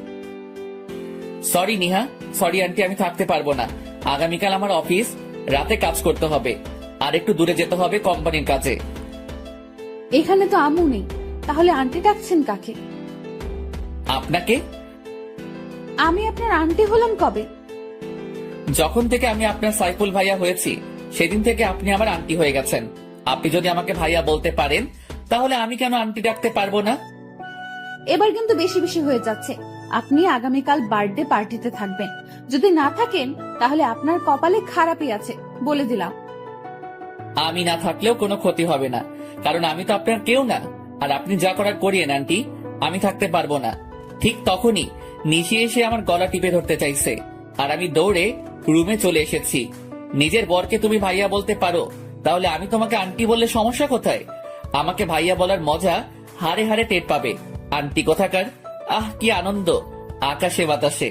সরি নিহা, সরি আন্টি, আমি থাকতে পারবো না। আগামীকাল আমার অফিস, রাতে কাজ করতে হবে, আর একটু দূরে যেতে হবে কোম্পানির কাজে। এখানে তো আম্মু নেই, তাহলে আন্টি ডাকছেন কাকে? আপনাকে? আমি আপনার আন্টি হলাম কবে? যখন থেকে আমি আপনার সাইফুল ভাইয়া হয়েছি সেদিন থেকে আপনি আমার আন্টি হয়ে গেছেন। আপনি যদি আমাকে ভাইয়া বলতে পারেন তাহলে আমি কেন আন্টি ডাকতে পারবো না? এবার কিন্তু বেশি বেশি হয়ে যাচ্ছে। আপনি আগামীকাল বার্থডে পার্টিতে থাকবেন, যদি না থাকেন তাহলে আপনার কপালে খারাপই আছে, বলে দিলাম। আমি না থাকলেও কোনো ক্ষতি হবে না, কারণ আমি তো আপনার কেউ না। আর আপনি যা করার করিয়েন আন্টি, আমি থাকতে পারবো না। ঠিক তখনই নিশি এসে আমার গলা টিপে ধরতে চাইছে, আর আমি দৌড়ে রুমে চলে এসেছি। নিজের বরকে তুমি ভাইয়া বলতে পারো, তাহলে আমি তোমাকে আন্টি বললে সমস্যা কোথায়? আমাকে ভাইয়া বলার মজা হাড়ে হাড়ে টের পাবে। আন্টি কোথাকার! আহ কি আনন্দ! আকাশে বাতাসে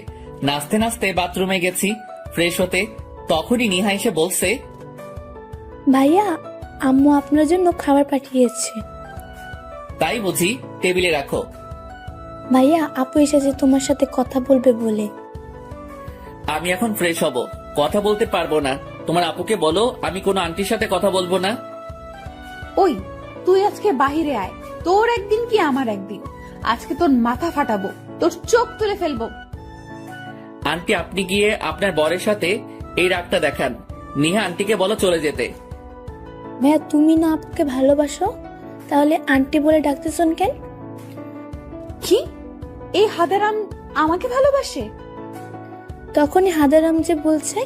নাচতে নাচতে বাথরুমে গেছি ফ্রেশ হতে। তখনই নিহা এসে বলছে, ভাইয়া, আম্মু আপনার জন্য খাবার পাঠিয়েছে। তাই বুঝি? টেবিলে রাখো। ভাইয়া, আপু এসেছে তোমার সাথে কথা বলবে বলে। আমি এখন ফ্রেশ হব, কথা বলতে পারবো না। তোমার আপুকে বলো আমি কোনো আন্টির সাথে কথা বলবো না। ওই, তুই আজকে বাহিরে আয়, তোর একদিন কি আমার একদিন। আজকে তোর মাথা ফাটাবো, তোর চোখ তুলে ফেলবো। আন্টি আপনি গিয়ে আপনার বরের সাথে এই রাগটা দেখান। নিহা আন্টিকে বলো চলে যেতে। ভাইয়া, তুমি না আপুকে ভালোবাসো, তাহলে আন্টি বলে ডাকতেছেন কেন? কি? এই হাদারাম আমাকে ভালোবাসে? তখনই হাদারাম যে বলছে,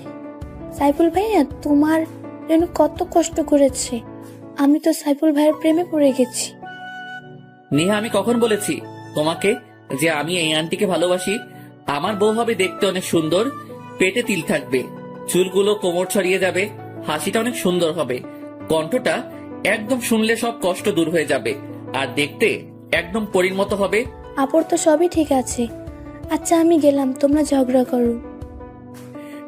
সাইফুল ভাইয়া তোমার জন্য কত কষ্ট করেছে, আমি তো সাইফুল ভাইয়ের প্রেমে পড়ে গেছি। নিহা আমি কখন বলেছি তোমাকে যে আমি এই আন্টিকে ভালোবাসি? আমার বউ হবে দেখতে অনেক সুন্দর, পেটে তিল থাকবে, চুলগুলো কোমর ছড়িয়ে যাবে, হাসিটা অনেক সুন্দর হবে, কণ্ঠটা একদম শুনলে সব কষ্ট দূর হয়ে যাবে, আর দেখতে একদম পরীর মতো হবে। আপুর তো সবই ঠিক আছে। আচ্ছা আমি গেলাম, তোমরা ঝগড়া করো।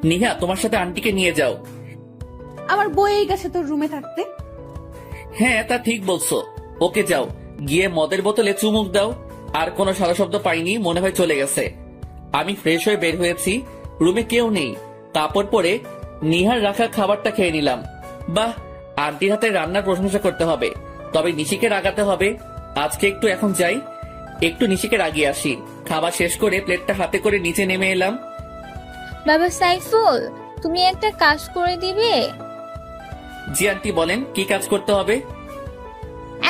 নিহা তোমার সাথে আন্টিকে নিয়ে যাও। আমার বই গেছে তোর রুমে থাকতে। হ্যাঁ তা ঠিক বলছো, ওকে যাও, গিয়ে মদের বোতলে চুমুক দাও। আর কোনো সারা শব্দ পাইনি, মনে হয় চলে গেছে। আমি ফ্রেশ হয়ে বের হয়েছি, রুমে কেউ নেই, কাপড় পরে নিহার রাখা খাবারটা খেয়ে নিলাম। বাহ, আন্টির হাতে রান্নার প্রশংসা করতে হবে, তবে নিশিকে রাগাতে হবে। আজকে একটু এখন যাই, একটু নিশিকে রাগিয়ে আসি। খাবার শেষ করে প্লেটটা হাতে করে নিচে নেমে এলাম। বাবা সাইফুল, তুমি একটা কাজ করে দিবে? জি আন্টি বলেন, কি কাজ করতে হবে?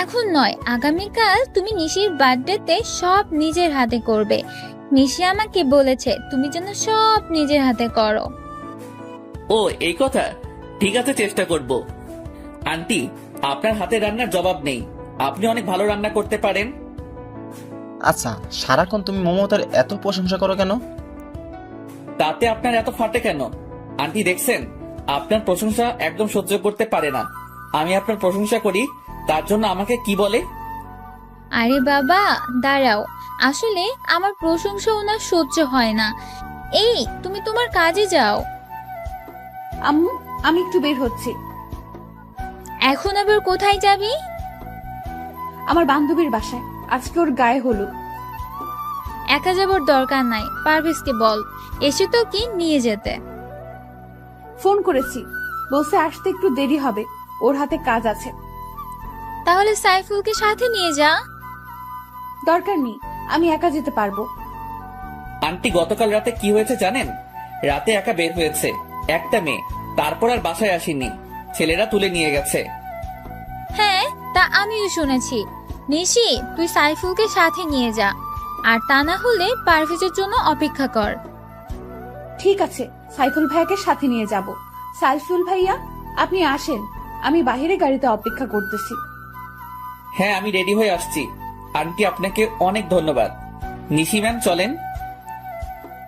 এখন নয়, আগামীকাল তুমি নিশির বার্থডেতে সব নিজের হাতে করবে। নিশি আমাকে বলেছে তুমি যেন সব নিজের হাতে করো। ও এই কথা, ঠিক আছে চেষ্টা করব। আন্টি আপনার হাতে রান্নার জবাব নেই, আপনি অনেক ভালো রান্না করতে পারেন। আচ্ছা, সারাক্ষণ তুমি মমতার এত প্রশংসা করো কেন? তাতে আপনার এত ফাটে কেন? আন্টি দেখছেন, আপনার প্রশংসা একদম সহ্য করতে পারে না। আমি আপনার প্রশংসা করি তার জন্য আমাকে কি বলে? আরে বাবা দাঁড়াও, আসলে আমার প্রশংসা ওনার সহ্য হয় না। এই তুমি তোমার কাজে যাও। আম্মু, আমি একটু বের হচ্ছি। এখন আবার কোথায় যাবি? আমার বান্ধবীর বাসায়, আজকে ওর গায়ে হলুদ। একা যাবার দরকার নাই, পারভেজকে বল এসে তো কি নিয়ে যেতে। ফোন করেছি, বলছে আসতে একটু দেরি হবে, ওর হাতে কাজ আছে। তাহলে সাইফুলকে সাথে নিয়ে যা। দরকার নেই, আমি একা যেতে পারবো। আন্টি গতকাল রাতে কি হয়েছে জানেন? রাতে একা বের হয়েছে একটা মেয়ে, তারপর আর বাসায় আসেনি, ছেলেরা তুলে নিয়ে গেছে। হ্যাঁ তা আমিও শুনেছি। নিশি তুই সাইফুলকে সাথে নিয়ে যা, আর তা না হলে পারভেজের জন্য অপেক্ষা কর। ঠিক আছে, সাইফুল ভাইয়াকে সাথে নিয়ে যাব। সাইফুল ভাইয়া আপনি আসেন, আমি বাইরে গাড়িতে অপেক্ষা করতেছি। হ্যাঁ আমি রেডি হয়ে আসছি। আন্টি আপনাকে অনেক ধন্যবাদ। নিশি ম্যাম চলেন।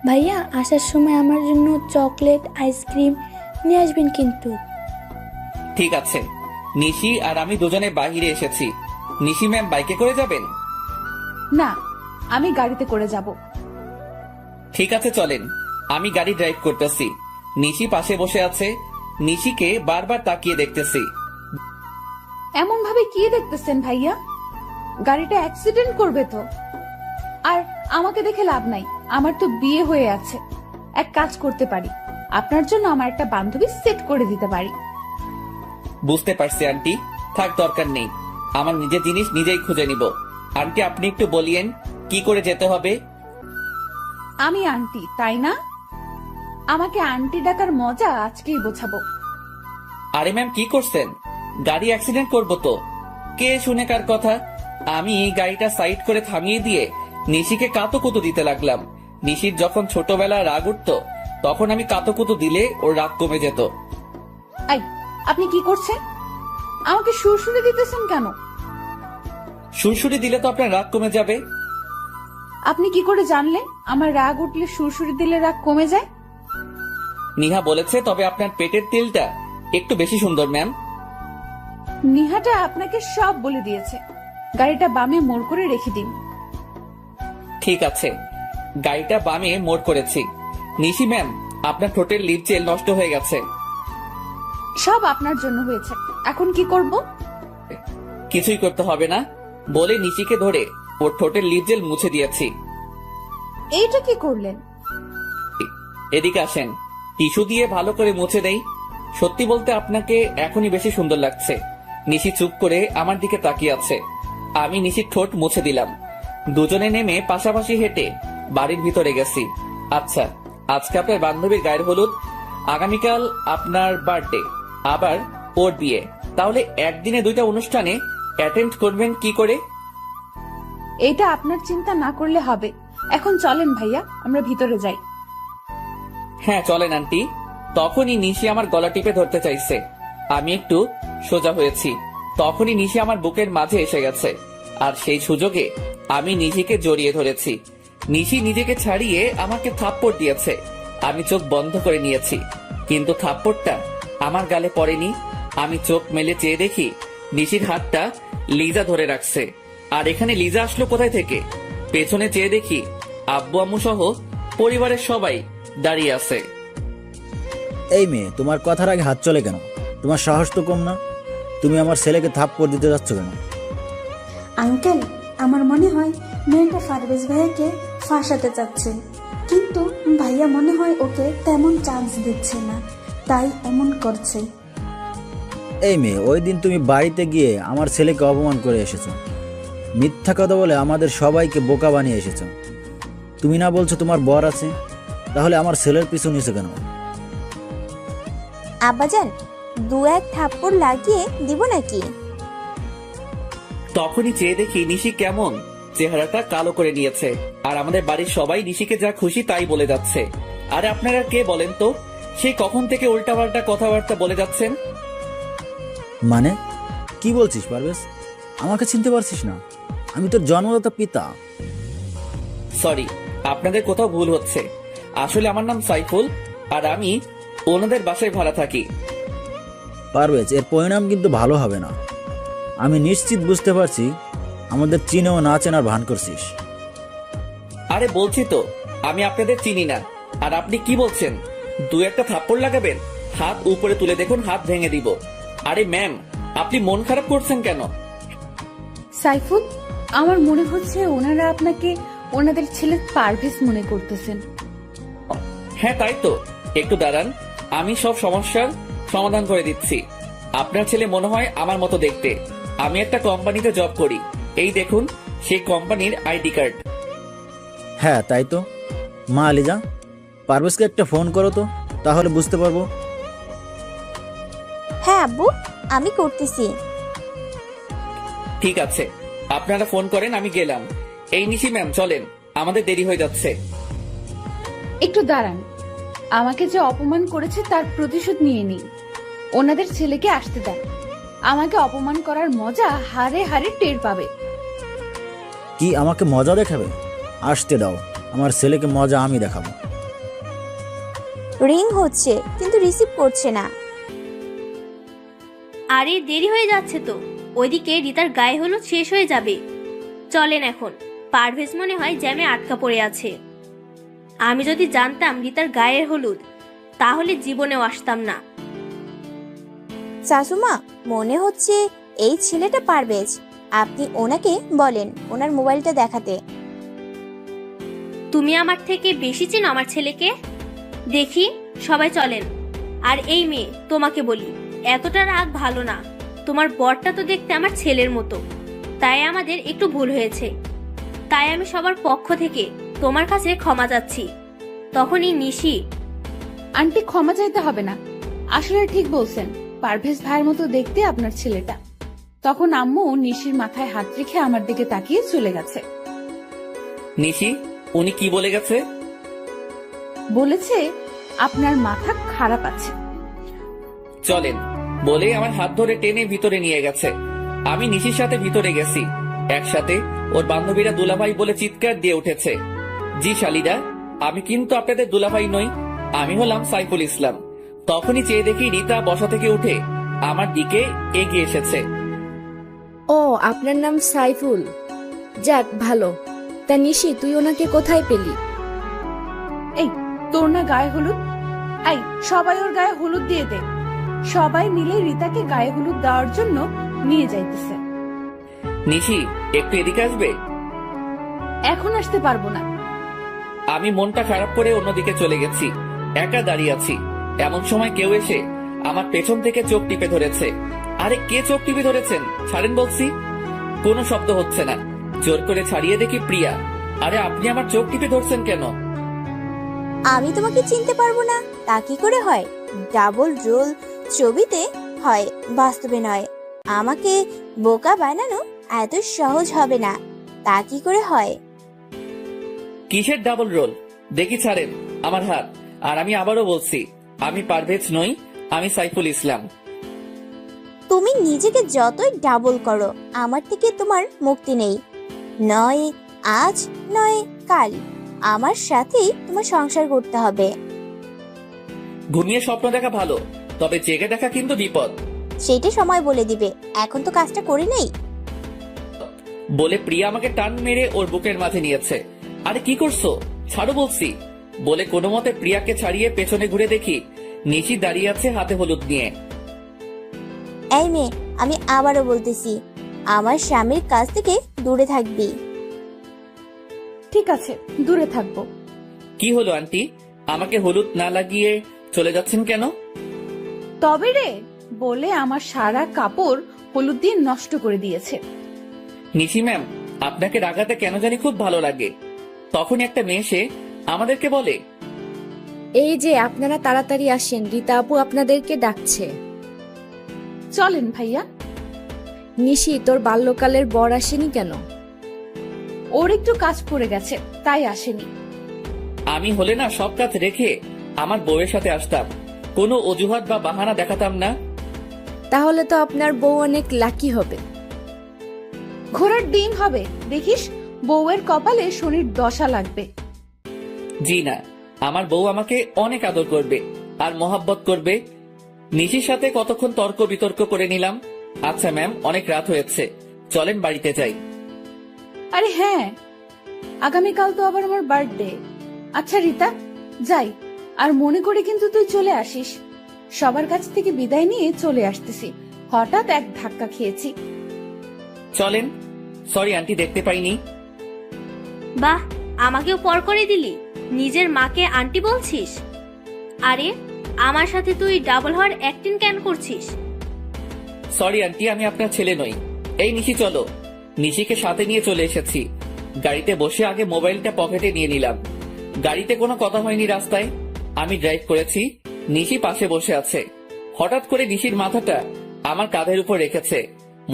ভাইয়া আসার সময় আমার জন্য চকলেট আইসক্রিম নিয়ে আসবেন কিন্তু। ঠিক আছে। নিশি আর আমি দুজনে বাহিরে এসেছি। নিশি ম্যাম বাইকে করে যাবেন? না, আমি গাড়িতে করে যাব। ঠিক আছে চলেন, আমি গাড়ি ড্রাইভ করতেছি। নিশি পাশে বসে আছে, নিশিকে বারবার তাকিয়ে দেখতেছি। এমন ভাবে কি দেখতেছেন ভাইয়া? গাড়িটা অ্যাক্সিডেন্ট করবে তো। আর আমাকে দেখে লাভ নাই, আমার তো বিয়ে হয়ে আছে। এক কাজ করতে পারি, আপনার জন্য আমার একটা বান্ধবী সেট করে দিতে পারি। বুঝতে পারছি আন্টি, থাক দরকার নেই, আমার নিজের জিনিস নিজেই খুঁজে নিব। আন্টি আপনি একটু বলিয়েন কি করে যেতে হবে? আমি আন্টি, তাই না? আমাকে আন্টি ডাকার মজা আজকেই বোঝাবো। আরে ম্যাম কি করছেন? গাড়ি অ্যাক্সিডেন্ট করবো তো। কে শুনে কার কথা? আমি এই গাড়িটা সাইড করে থামিয়ে দিয়ে নিশিকে কাতুকুতু দিতে লাগলাম। নিশির যখন ছোটবেলা রাগ উঠতো তখন আমি কাতুকুতু দিলে ওর রাগ কমে যেত। এই, আপনি কি করছেন? আমাকে সুরসুরি দিতেছেন কেন? সুরসুরি দিলে তো আপনার রাগ কমে যাবে। আপনি কি করে জানলেন আমার রাগ উঠলে সুরসুরি দিলে রাগ কমে যায়? নিহা বলেছে, তবে আপনার পেটের তিলটা একটু বেশি সুন্দর ম্যাম। নিহাটা আপনাকে সব বলে দিয়েছে। গাড়িটা বামে মোড় করে রেখে দিন। ঠিক আছে, গাড়িটা বামে মোড় করেছি। নিশি ম্যাম আপনার ঠোঁটের লিপ জেল নষ্ট হয়ে গেছে। সব আপনার জন্য হয়েছে, এখন কি করব? কিছুই করতে হবে না বলে নিশিকে ধরে ওর ঠোঁটের লিপ জেল মুছে দিয়েছি। এইটা কি করলেন? এদিকে আসেন, টিস্যু দিয়ে ভালো করে মুছে দেই। সত্যি বলতে আপনাকে এখনই বেশি সুন্দর লাগছে। নিশি চুপ করে আমার দিকে তাকিয়ে আছে। আমি নিশির ঠোঁট মুছে দিলাম। দুজনে নেমে পাশাপাশি হেঁটে বাড়ির ভিতরে গেছি। আচ্ছা, আজকে আপনার বান্ধবীর গায়ের হলুদ, আগামীকাল আপনার বার্থডে, আবার ওর বিয়ে, তাহলে একদিনে দুইটা অনুষ্ঠানে অ্যাটেন্ড করবেন কি করে? এইটা আপনার চিন্তা না করলে হবে। এখন চলেন ভাইয়া, আমরা ভিতরে যাই। হ্যাঁ চলেন আন্টি। তখনই নিশি আমার গলা টিপে ধরতে চাইছে। আমি একটু সোজা হয়েছি, তখনই নিশি আমার বুকের মাঝে এসে গেছে। আর সেই সুযোগে আমি নিশিকে জড়িয়ে ধরেছি। নিশি নিজেকে ছাড়িয়ে আমাকে থাপ্পড় দিয়েছে। আমি চোখ বন্ধ করে নিয়েছি, কিন্তু থাপ্পড়টা আমার গালে পড়েনি। আমি চোখ মেলে চেয়ে দেখি নিশির হাতটা লিজা ধরে রাখছে। আর এখানে লিজা আসলো কোথায় থেকে? পেছনে চেয়ে দেখি আব্বু আম্মু সহ পরিবারের সবাই দাঁড়িয়ে আছে। এই মেয়ে, তোমার কথার আগে হাত চলে কেন? তোমার সাহস তো কম না? তুমি আমার ছেলেকে থাপ্পড় দিতে যাচ্ছ কেন? আঙ্কেল, আমার মনে হয় মেয়েটা পারভেজ ভাইয়াকে ফাঁসাতে চাচ্ছে, কিন্তু ভাইয়া মনে হয় ওকে তেমন চান্স দিচ্ছে না, তাই এমন করছে। এই মেয়ে, ওই দিন তুমি বাড়িতে গিয়ে আমার ছেলেকে অপমান করে এসেছো। মিথ্যা কথা বলে আমাদের সবাইকে বোকা বানিয়ে এসেছো। তুমি না বলছো তোমার বর আছে, তাহলে আমার ছেলের পিছু নিছো কেন? আব্বাজান, দু এক থাপ্পড় লাগিয়ে দিব নাকি? তখনই চেয়ে দেখি নিশি কেমন চেহারাটা কালো করে নিয়েছে। আর আমাদের বাড়ির সবাই নিশিকে যা খুশি তাই বলে যাচ্ছে। আরে আপনারা কে বলেন তো? সেই কখন থেকে উল্টাপাল্টা কথাবার্তা বলে যাচ্ছেন। মানে কি বলছিস পারভেজ? আমাকে চিনতে পারছিস না? আমি তোর জন্মদাতা পিতা। সরি, আপনাদের কোথাও ভুল হচ্ছে। আসলে আমার নাম সাইফুল, আর আমি ওনাদের বাসায় ভাড়া থাকি। পারভেজ, এর পরিণাম কিন্তু ভালো হবে না। আমি নিশ্চিত বুঝতে পারছি আমাদের চিনেও না চেনার ভান করছিস। আরে বলছি তো আমি আপনাদের চিনি না। আর আপনি কি বলছেন? দু একটা থাপ্পড় লাগাবেন? হাত উপরে তুলে দেখুন, হাত ভেঙে দিব। আরে ম্যাম, আপনি মন খারাপ করছেন কেন? সাইফুল, আমার মনে হচ্ছে ওনারা আপনাকে ওনাদের ছেলে পারভেজ মনে করতেছেন। হ্যাঁ তাই তো, একটু দাঁড়ান, আমি সব সমস্যার সমাধান করে দিচ্ছি। আপনার ছেলে মনে হয় আমার মতো দেখতে। আমি একটা কোম্পানিতে জব করি, এই দেখুন সেই কোম্পানির আইডি কার্ড। হ্যাঁ তাই তো। মা আলিজা, পারভেজকে একটা ফোন করো তো, তাহলে বুঝতে পারবো। হ্যাঁ আব্বু, আমি করতেছি। ঠিক আছে, আপনারা ফোন করেন, আমি গেলাম। এই নিশি ম্যাম চলেন, আমাদের দেরি হয়ে যাচ্ছে। একটু দাঁড়ান, আমাকে যে অপমান করেছে তার প্রতিশোধ নিয়ে নিই। ওনাদের ছেলেকে আসতে দেন, আমাকে অপমান করার মজা হারে হারে টের পাবে। কি আমাকে মজা দেখাবে? আসতে দাও, আমার ছেলেকে মজা আমি দেখাবো। রিং হচ্ছে কিন্তু রিসিভ করছে না। আরে দেরি হয়ে যাচ্ছে তো, ওইদিকে রিতার গায়ে হলুদ শেষ হয়ে যাবে। চলেন এখন, পারভেজ মনে হয় জ্যামে আটকা পড়ে আছে। আমি যদি জানতাম রিতার গায়ের হলুদ, তাহলে জীবনেও আসতাম না। শাশুমা, মনে হচ্ছে এই ছেলেটা পারভেজ। আপনি ওনাকে বলেন ওনার মোবাইলটা দেখাতে। তুমি আমার থেকে বেশি চেনো আমার ছেলেকে। দেখি, সবাই চলেন। আর এই মেয়ে, তোমাকে বলি, এতটা রাগ ভালো না। তোমার বরটা তো দেখতে আমার ছেলের মতো, তাই আমাদের একটু ভুল হয়েছে। তাই আমি সবার পক্ষ থেকে তোমার কাছে ক্ষমা চাচ্ছি। তখনই নিশি, আন্টি ক্ষমা চাইতে হবে না, আসলে ঠিক বলছেন, পারভেজ ভাইয়ের মতো দেখতে আপনার ছেলেটা। তখন আম্মু নিশির মাথায় হাত রেখে আমার দিকে তাকিয়ে চলে গেছে। নিশি, উনি কি বলে গেছে? বলেছে আপনার মাথা খারাপ আছে। চলেন বলে আমার হাত ধরে টেনে ভিতরে নিয়ে গেছে। আমি নিশির সাথে ভিতরে গেছি। একসাথে ওর বান্ধবীরা দুলাভাই বলে চিৎকার দিয়ে উঠেছে। জি শালিদা, আমি কিন্তু আপনাদের দুলাভাই নই, আমি হলাম সাইফুল ইসলাম। তখনই চেয়ে দেখি রিতা বসা থেকে উঠে আমার দিকে এগিয়ে এসেছে। ও, আপনার নাম সাইফুল? যাক ভালো। তা নিশি, তুই ওনাকে কোথায় পেলি? এই, তোর না গায়ে হলুদ? এই, সবাই ওর গায়ে হলুদ দিয়ে দে। সবাই মিলে রিতাকে গায়ে হলুদ দেওয়ার জন্য নিয়ে যাইতেছে। নিশি, একটু এদিকে আসবে? এখন আসতে পারবো না। আমি মনটা খারাপ করে অন্যদিকে চলে গেছি, একা দাঁড়িয়ে আছি। এমন সময় কেউ এসে আমার পেছন থেকে চোখ টিপে ধরেছে। আরে কে চোখ টিপে ধরেছেন? ছাড়েন বলছি। কোনো শব্দ হচ্ছে না। জোর করে ছাড়িয়ে দেখি প্রিয়া। আরে আপনি আমার চোখ টিপে ধরছেন কেন? আমি তোমাকে চিনতে পারবো না তা কি করে হয়? ডাবল রোল ছবিতে হয়, বাস্তবে নয়। আমাকে বোকা বানানো এত সহজ হবে না, তা কি করে হয়? কিসের ডাবল রোল? দেখি ছাড়েন আমার হাত। আর আমি আবারও বলছি, আমি পারভেজ নই, আমি সাইফুল ইসলাম। তুমি নিজেকে যতই ডাবল করো, আমার থেকে তোমার মুক্তি নেই। নয় আজ, নয় কাল, আমার সাথেই তোমার সংসার করতে হবে। ঘুমিয়ে স্বপ্ন দেখা ভালো, তবে জেগে দেখা কিন্তু বিপদ। সেটা সময় বলে দিবে, এখন তো কাজটা করে নেই। বলে প্রিয়া আমাকে টান মেরে ওর বুকের মাঝে নিয়েছে। আরে কি করছো? ছাড়ো বলছি। বলে কোনো মতে প্রিয়াকে ছাড়িয়ে পেছনে ঘুরে দেখি নিশি দাঁড়িয়ে আছে হাতে হলুদ নিয়ে। এই মেয়ে, আমি আবারও বলতেছি, আমার স্বামীর কাছ থেকে দূরে থাকবি। ঠিক আছে, দূরে থাকবো। কি হলো আন্টি, আমাকে হলুদ না লাগিয়ে চলে যাচ্ছেন কেন? তবে রে, বলে আমার সারা কাপড় হলুদ দিয়ে নষ্ট করে দিয়েছে। নিশি ম্যাম, আপনাকে রাগাতে কেন জানি খুব ভালো লাগে। তখন একটা মেয়ে এসে আমাদেরকে বলে, এই যে আপনারা তাড়াতাড়ি আসেন, রীতা আপু আপনাদেরকে ডাকছে। চলেন ভাইয়া। নিশি, তোর বাল্যকালের বর আসেনি কেন? ওর একটু কাজ পড়ে গেছে, তাই আসেনি। আমি হলে না সব কাজ রেখে আমার বউয়ের সাথে আসতাম, কোনো অজুহাত বা বাহানা দেখাতাম না। তাহলে তো আপনার বউ অনেক লাকি হবে। ঘোড়ার ডিম হবে, দেখিস বউয়ের কপালে শনির দশা লাগবে। জি না, আমার বউ আমাকে অনেক আদর করবে আর মহাব্বত করবে। নিশির সাথে কতক্ষণ তর্ক বিতর্ক করে নিলাম। আচ্ছা ম্যাম, অনেক রাত হয়েছে, চলেন বাড়িতে যাই। আরে হ্যাঁ, আগামীকাল তো আবার আমার বার্থডে। আচ্ছা রিতা, যাই, আর মনে করে কিন্তু তুই চলে আসিস। সবার কাছ থেকে বিদায় নিয়ে চলে আসতেছি, হঠাৎ এক ধাক্কা খেয়েছি। চলেন। সরি আন্টি, দেখতে পাইনি। বাহ, আমাকেও পর করে দিলি, নিজের মাকে আন্টি বলছিস। আরে আমার সাথে তুই ডাবল হওয়ার অ্যাক্টিং কেন করছিস? সরি আন্টি, আমি আপনার ছেলে নই। এই নিশি চলো। নিশিকে সাথে নিয়ে চলে এসেছি। গাড়িতে বসে আগে মোবাইলটা পকেটে নিয়ে নিলাম। গাড়িতে কোনো কথা হয়নি রাস্তায়। আমি ড্রাইভ করেছি, নিশি পাশে বসে আছে। হঠাৎ করে নিশির মাথাটা আমার কাঁধের উপর রেখেছে।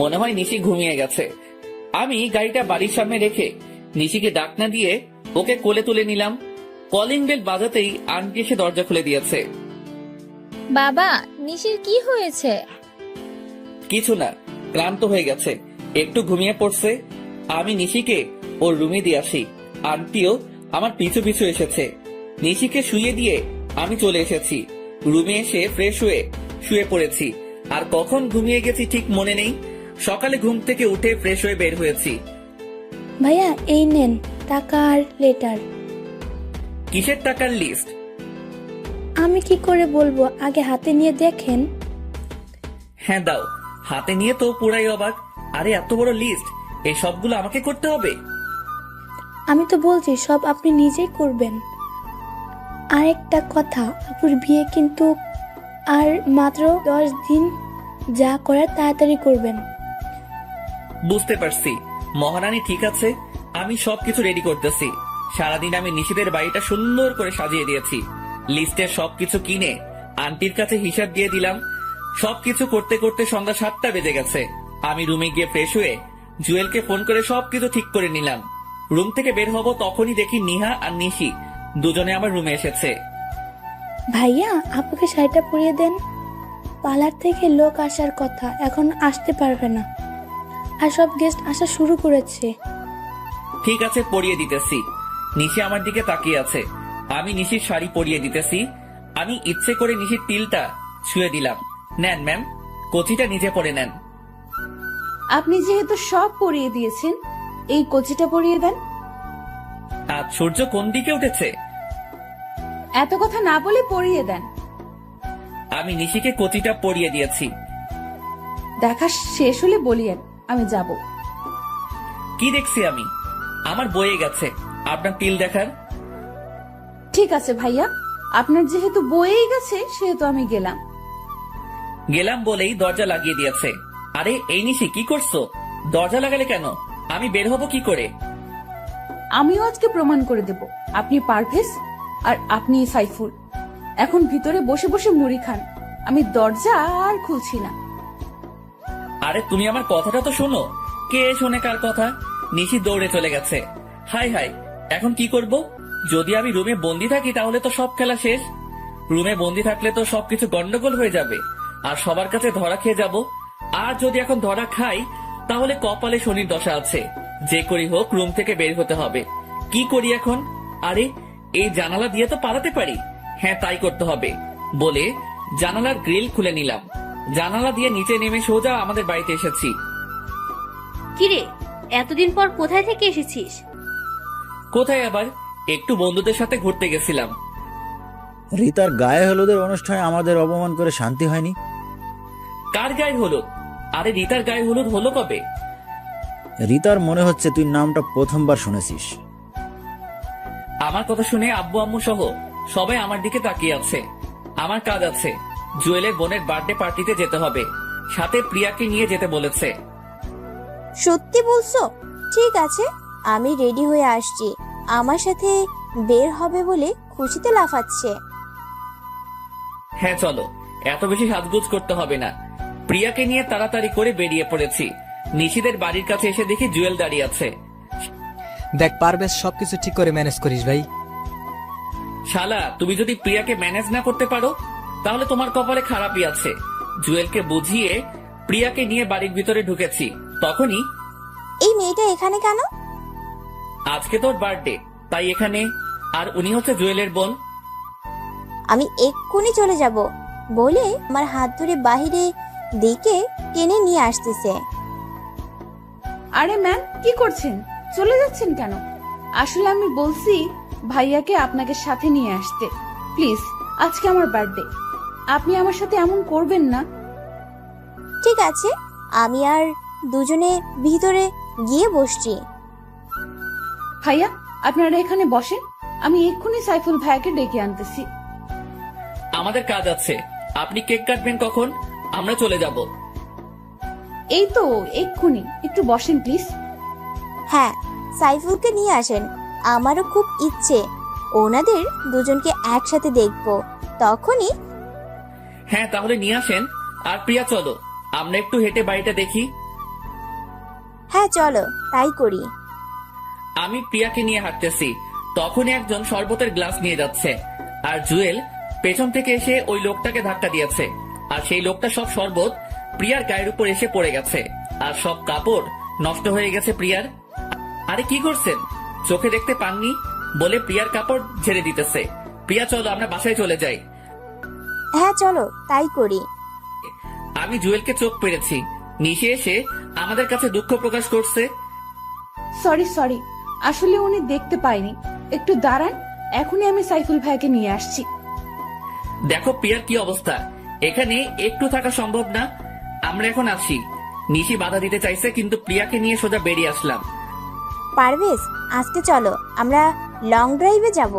মনে হয় নিশি ঘুমিয়ে গেছে। আমি গাড়িটা বাড়ির সামনে রেখে নিশিকে ডাক না দিয়ে ওকে কোলে তুলে নিলাম। কলিং বেল বাজাতেই আন্টি এসে দরজা খুলে দিয়েছে। বাবা, নিশির কি হয়েছে? কিছু না, ক্লান্ত হয়ে গেছে, একটু ঘুমিয়ে পড়ছে। আমি নিশিকে ওর রুমে দিয়ে আসি। আন্টিও আমার পিছু পিছু এসেছে। নিশিকে শুয়ে দিয়ে আমি চলে এসেছি। রুমে এসে ফ্রেশ হয়ে শুয়ে পড়েছি। আর কখন ঘুমিয়ে গেছি ঠিক মনে নেই। সকালে ঘুম থেকে উঠে ফ্রেশ হয়ে বের হয়েছি। ভাইয়া এই নেন টাকা আর লেটার। কিসের টাকার লিস্ট? আমি কি করে বলবো, আগে হাতে নিয়ে দেখেন। হ্যাঁ দাও। হাতে নিয়ে তো পুরাই অবাক। আরে এত বড় লিস্ট, এই সবগুলো আমাকে করতে হবে? আমি তো বলছি সব আপনি নিজেই করবেন। আর একটা কথা, আপুর বিয়ে কিন্তু আর মাত্র 10 দিন, যা করার তাড়াতাড়ি করবেন। বুঝতে পারছি মহারানী, ঠিক আছে, আমি সবকিছু রেডি করতেছি। সারাদিন আমি নিশিদের বাড়িটা সুন্দর করে সাজিয়ে দিয়েছি। লিস্টের সবকিছু কিনে আন্টির কাছে হিসাব দিয়ে দিলাম। সবকিছু করতে করতে সন্ধ্যা 7টা বেজে গেছে। আমি রুমে গিয়ে ফ্রেশ হয়ে জুয়েলকে ফোন করে সবকিছু ঠিক করে নিলাম। রুম থেকে বের হব তখনই দেখি নিহা আর নিশি দুজনে আমার রুমে এসেছে। ভাইয়া আপুকে শাড়িটা পরিয়ে দেন, পার্লার থেকে লোক আসার কথা, এখন আসতে পারবে না, আর সব গেস্ট আসা শুরু করেছে। ঠিক আছে, পরিয়ে দিতেছি। নিশি আমার দিকে তাকিয়ে আছে। আমি নিশির শাড়ি পরিয়ে দিতেছি। আমি ইচ্ছে করে নিশির তিলটা ছুঁয়ে দিলাম। নেন ম্যাম, কচিটা নিজে পরে নেন। আপনি যেহেতু সব পরিয়ে দিয়েছেন, এই কচিটা পরিয়ে দেন। আজ সূর্য কোন দিকে উঠেছে? এত কথা না বলে পরিয়ে দেন। আমি নিশিকে কচিটা পরিয়ে দিয়েছি। দেখা শেষ হলে বলিয়েন, আমি যাব। কি দেখছি আমি? আমার বয়ে গেছে আপনার তিল দেখার। ঠিক আছে ভাইয়া, আপনার যেহেতু বয়েই গেছে সেহেতু আমি গেলাম। গেলাম বলেই দরজা লাগিয়ে দিয়েছে। আরে এই নিশি, কি করছো? দরজা লাগালে কেন? আমি বের হব কি করে? আমিও আজকে প্রমাণ করে দেব আপনি পারভেজ আর আপনি সাইফুল। এখন ভিতরে বসে বসে মুড়ি খান, আমি দরজা আর খুলছি না। আরে তুমি আমার কথাটা তো শোনো। কে শোনে কার কথা? নিশি দৌড়ে চলে গেছে। হাই হাই, এখন কি করব? যদি আমি রুমে বন্দি থাকি তাহলে তো সব খেলা শেষ। রুমে বন্দি থাকলে তো সবকিছু গন্ডগোল হয়ে যাবে আর সবার কাছে ধরা খেয়ে যাব। আর যদি এখন ধরা খাই তাহলে কপালে শনির দশা আছে। যে করি হোক রুম থেকে বের হতে হবে। কি করি এখন? আরে এই জানালা দিয়ে তো পালাতে পারি। হ্যাঁ, তাই করতে হবে বলে জানালার গ্রিল খুলে নিলাম। জানালা দিয়ে নিচে নেমে সোজা আমাদের বাড়িতে এসেছি। কিরে, এতদিন পর কোথায় থেকে এসেছিস? কোথায় আবার, একটু বন্ধুদের সাথে ঘুরতে গেছিলাম। রিতার গায়ে হলুদের অনুষ্ঠানে আমাদের অপমান করে শান্তি হয়নি। কার গায়ে হলুদ? আরে রিতার গায়ে হলুদ হলো কবে? রিতার মনে হচ্ছে তুই নামটা প্রথমবার শুনেছিস। আমার কথা শুনে আব্বু আম্মু সহ সবাই আমার দিকে তাকিয়ে আছে। আমার কাজ আছে, জুয়েলের বোনের বার্থডে পার্টিতে যেতে হবে। সাথে প্রিয়াকে নিয়ে যেতে বলেছে। সত্যি বলছো? ঠিক আছে, আমি রেডি হয়ে আসছি। আমার সাথে বের হবে বলে খুশিতে লাফাচ্ছে। হ্যাঁ চলো, এত বেশি সাজগোজ করতে হবে না। প্রিয়াকে নিয়ে তাড়াতাড়ি করে বেরিয়ে পড়েছি। নিশিদের বাড়ির কাছে এসে দেখি জুয়েল দাঁড়িয়ে আছে। দেখ পারভেজ, সবকিছু ঠিক করে ম্যানেজ করিস ভাই। শালা, তুমি যদি প্রিয়াকে ম্যানেজ না করতে পারো তাহলে তোমার কপালে খারাপই আছে। জুয়েলকে বুঝিয়ে প্রিয়াকে নিয়ে বাড়ির ভিতরে ঢুকেছি। তখনই, এই মেয়েটা এখানে কেন? আজকে তোর বার্থডে তাই এখানে। আর উনি হচ্ছে জুয়েলের বোন। আমি এক্ষুনি চলে যাব। বলে আমার হাত ধরে বাহিরে দিকে টেনে নিয়ে আসতেছে। আরে ম্যাম, কি করছেন? চলে যাচ্ছেন কেন? আসলে আমি বলছি ভাইয়াকে আপনাকে সাথে নিয়ে আসতে। প্লিজ, আজকে আমার বার্থডে, আপনি আমার সাথে এমন করবেন না। ঠিক আছে, আমি আর দুজনে ভিতরে গিয়ে বসছি। ভাইয়া, আপনারা এখানে বসেন, আমি এক্ষুনি সাইফুল ভাইয়াকে ডেকে আনতেছি। আমাদের কাজ আছে, আপনি কেক কাটবেন কখন? আমরা চলে যাব। এই তো এক্ষুনি, একটু বসেন প্লিজ। হ্যাঁ, সাইফুলকে নিয়ে আসেন, আমারও খুব ইচ্ছে ওনাদের দুজনকে একসাথে দেখবো। তখনই হ্যাঁ, তাহলে নিয়ে আসেন। আর প্রিয়া, চলো আমরা একটু হেঁটে বাড়িটা দেখি। হ্যাঁ চলো, তাই করি। আমি প্রিয়াকে নিয়ে হাঁটতেছি, তখনই একজন শরবতের গ্লাস নিয়ে যাচ্ছে, আর জুয়েল পেছন থেকে এসে ওই লোকটাকে ধাক্কা দিয়েছে, আর সেই লোকটা সব শরবত প্রিয়ার গায়ের উপর এসে পড়ে গেছে, আর সব কাপড় নষ্ট হয়ে গেছে প্রিয়ার। আরে কি করছেন, চোখে দেখতে পাননি বলে প্রিয়ার কাপড় ঝেড়ে দিতেছে। প্রিয়া, চলো আমরা বাসায় চলে যাই। হ্যাঁ চলো, তাই করি। আমি জুয়েলকে চোখ পেরেছি, নিশে এসে আমাদের কাছে দুঃখ প্রকাশ করছে। সরি, আসলে উনি দেখতে পায়নি। একটু দাঁড়ান, এখনই আমি সাইফুল ভাইয়াকে নিয়ে আসছি। দেখো প্রিয়ার কি অবস্থা, এখানে একটু থাকা সম্ভব না। আমরা এখন আসি। নিশি বাধা দিতে চাইছে, কিন্তু প্রিয়াকে নিয়ে সোজা বেরিয়ে আসলাম। পারভেজ, আজকে চলো আমরা লং ড্রাইভে যাব।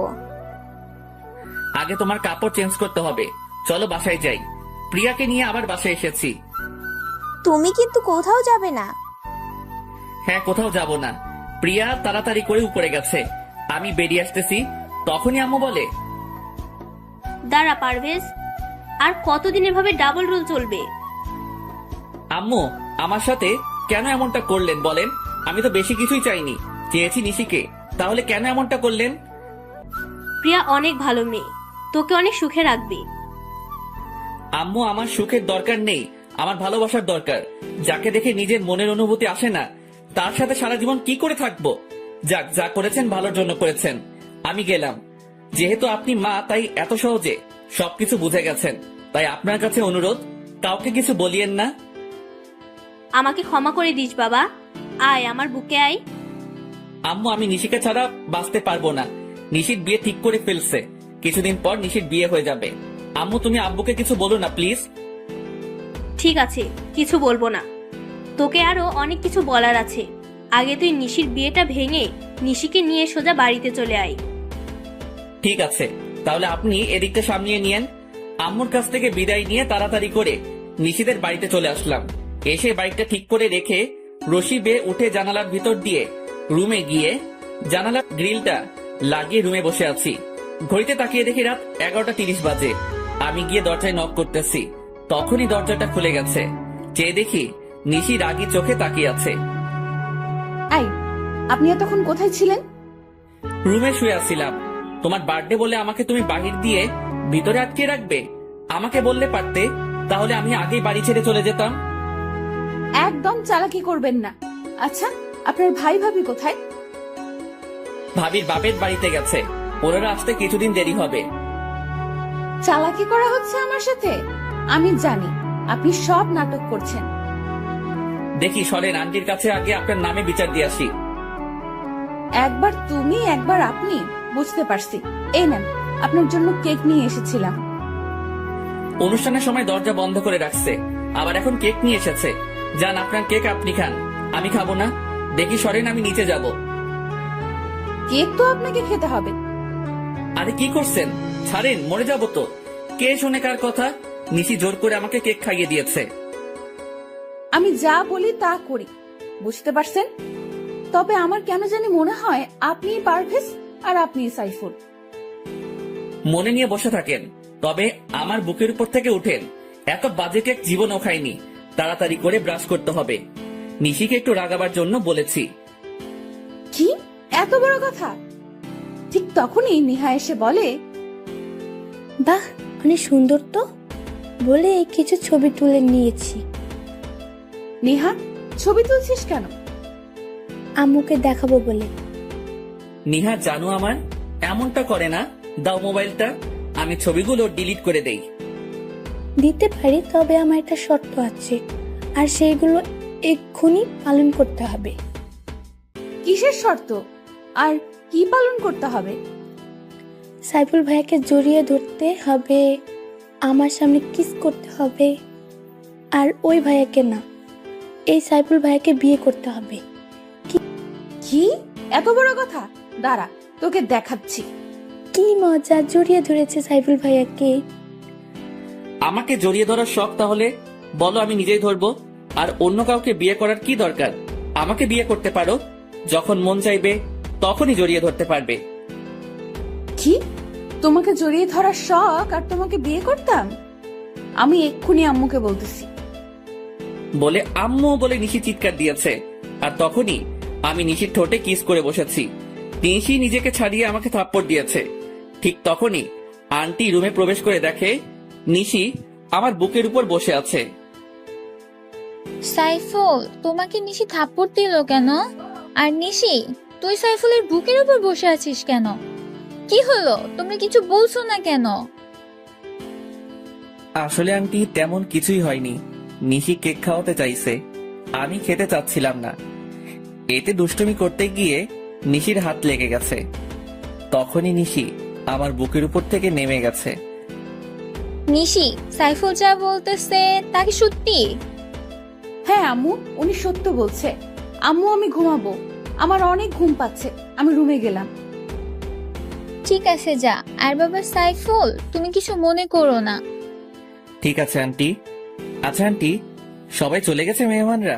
আগে তোমার কাপড় চেঞ্জ করতে হবে, চলো বাসায় যাই। প্রিয়াকে নিয়ে আবার বাসায় এসেছি। তুমি কিন্তু কোথাও যাবে না। হ্যাঁ, কোথাও যাব না। প্রিয়া তাড়াতাড়ি করে উপরে গেছে, আমি বেরিয়ে আসতেছি, তখনই আম্মু বলে, দাঁড়া পারভেজ, আর কতদিন এভাবে ডাবল রোল চলবে? আম্মু আমার সাথে কেন এমনটা করলেন বলেন? আমি তো বেশি কিছুই চাইনি, চেয়েছি নিশিকে, তাহলে কেন এমনটা করলেন? প্রিয়া অনেক ভালো মেয়ে, তোকে অনেক সুখে রাখবে। আম্মু, আমার সুখের দরকার নেই, আমার ভালোবাসার দরকার। যাকে দেখে নিজের মনের অনুভূতি আসে না, তার সাথে সারা জীবন কি করে থাকবো? যাক, যা করেছেন ভালোর জন্য করেছেন, আমি গেলাম। যেহেতু আপনি মা, তাই এত সহজে সবকিছু বুঝে গেছেন, তাই আপনার কাছে অনুরোধ, কাউকে কিছু বলিয়েন না। আমাকে ক্ষমা করে দিস বাবা, আয় আমার বুকে আয়। আম্মু, আমি নিশিকা ছাড়া বাঁচতে পারবো না। নিশির বিয়ে ঠিক করে ফেলছে, কিছুদিন পর নিশির বিয়ে হয়ে যাবে। আম্মু, তুমি আব্বুকে কিছু বলো না প্লিজ। ঠিক আছে, কিছু বলবো না। তোকে আরো অনেক কিছু বলার আছে। আগে তুই নিশির বিয়েটা ভেঙে নিশিকে নিয়ে সোজা বাড়িতে চলে আয়। ঠিক আছে, তাহলে আপনি এদিকটা সামলিয়ে নিয়েন। আম্মুর কাছ থেকে বিদায় নিয়ে তাড়াতাড়ি করে নিশিদের বাড়িতে চলে আসলাম। এসে বাইকটা ঠিক করে রেখে রশি বেয়ে উঠে জানালার ভিতর দিয়ে রুমে গিয়ে জানালার গ্রিলটা লাগিয়ে রুমে বসে আছি। ঘড়িতে তাকিয়ে দেখি রাত 11:30 বাজে। আমি গিয়ে দরজায় নক করতেছি, তখনই দরজাটা খুলে গেছে। চেয়ে দেখি নিশি রাগী চোখে তাকিয়ে আছে। আই, আপনি এতক্ষণ কোথায় ছিলেন? রুমে শুয়ে আছিলাম। তোমার বার্থডে বলে আমাকে তুমি বাহির দিয়ে ভিতরে আটকে রাখবে? আমাকে বললে পারতে, তাহলে আমি আগেই বাড়ি ছেড়ে চলে যেতাম। একদম চালাকি করবেন না। আচ্ছা, আপনার ভাই ভাবি কোথায়? ভাবির বাপের বাড়িতে গেছে, ওনারা আসতে কিছুদিন দেরি হবে। চালাকি করা হচ্ছে আমার সাথে? আমি জানি আপনি সব নাটক করছেন। দেখি সরেন, আন্টির কাছে আগে আপনার নামে বিচার দিয়ে আসি। একবার তুমি, একবার আপনি, বুঝতে পারছি। এই নেন, আপনার জন্য কেক নিয়ে এসেছিলাম। অনুষ্ঠানের সময় দরজা বন্ধ করে রাখছে, আবার এখন কেক নিয়ে এসেছে। যান, আপনার কেক আপনি খান, আমি খাবো না। দেখি সরেন, আমি নিচে যাব। কেক তো আপনাকে খেতে হবে। আরে কি করছেন, ছাড়েন, মরে যাব তো। কে শুনে কার কথা? নিশি জোর করে আমাকে কেক খাইয়ে দিয়েছে। আমি যা বলি তা করি, বুঝতে পারছেন? তবে আমার কেন জানি মনে হয় আপনি পারভেজ আর আপনি সাইফুল। মনে নিয়ে বসে থাকেন, তবে আমার বুকের উপর থেকে উঠেন। এত বাজে কেক জীবনও খাইনি। তাড়াতাড়ি করে ব্রাশ করতে হবে। নিশিকে একটু রাগাবার জন্য বলেছি। কি এত বড় কথা? ঠিক তখনই নিহা এসে বলে, বাহ, অনেক সুন্দর তো, বলে কিছু ছবি তুলে নিয়েছি। নিহা, ছবি তুলছিস কেন? আম্মুকে দেখাবো বলে। নিহা, জানো আমার এমনটা করে না। দাও মোবাইলটা, আমি ছবিগুলো ডিলিট করে দেই। দিতে পারি, তবে আমার একটা শর্ত আছে, আর সেইগুলো এক্ষুনি পালন করতে হবে। কিসের শর্ত আর কি পালন করতে হবে? সাইফুল ভাইয়াকে জড়িয়ে ধরতে হবে, আমার সামনে কিস করতে হবে, আর ওই ভাইয়াকে না, এই সাইফুল ভাইয়াকে বিয়ে করতে হবে। কি এত বড় কথা? দাঁড়া, তোকে দেখাচ্ছি। কি মজা, জড়িয়ে ধরেছে সাইফুল ভাইয়াকে। আমাকে জড়িয়ে ধরার শখ, তাহলে বলো আমি নিজেই ধরবো। আর অন্য কাউকে বিয়ে করার কি দরকার? আমাকে বিয়ে করতে পারো, যখন মন চাইবে তখনই জড়িয়ে ধরতে পারবে। কি, তোমাকে জড়িয়ে ধরার শখ আর তোমাকে বিয়ে করতাম? আমি এক্ষুনি আম্মুকে বলতেছি। বলে আম্মু বলে নিশি চিৎকার দিয়েছে, আর তখনই আমি নিশির ঠোঁটে কিস করে বসেছি। নিশি নিজেকে ছাড়িয়ে আমাকে থাপ্পড় দিয়েছে। ঠিক তখনই আন্টি রুমে প্রবেশ করে দেখে নিশি আমার বুকের উপর বসে আছে। সাইফুল, তোমাকে নিশি থাপ্পড় দিল কেন? আর নিশি, তুই সাইফুলের বুকের উপর বসে আছিস কেন? কি হলো, তোমরা কিছু বলছো না কেন? আসলে আন্টি তেমন কিছুই হয়নি। নিশি কেক খাওয়াতে চাইছে, আমি খেতে চাচ্ছিলাম না। এতে দুষ্টুমি করতে গিয়ে নিশির হাত লেগে গেছে। তখনই নিশি আমার বুকের উপর থেকে নেমে গেছে। নিশি, সাইফুল যা বলতেছে তা কি সত্যি? হ্যাঁ আম্মু, উনি সত্য বলছে। আম্মু, আমি ঘুমাবো, আমার অনেক ঘুম পাচ্ছে, আমি রুমে গেলাম। ঠিক আছে, যা। আর বাবা সাইফুল, তুমি কিছু মনে করো না। ঠিক আছে আন্টি। আচ্ছা আন্টি, সবাই চলে গেছে মেহমানরা?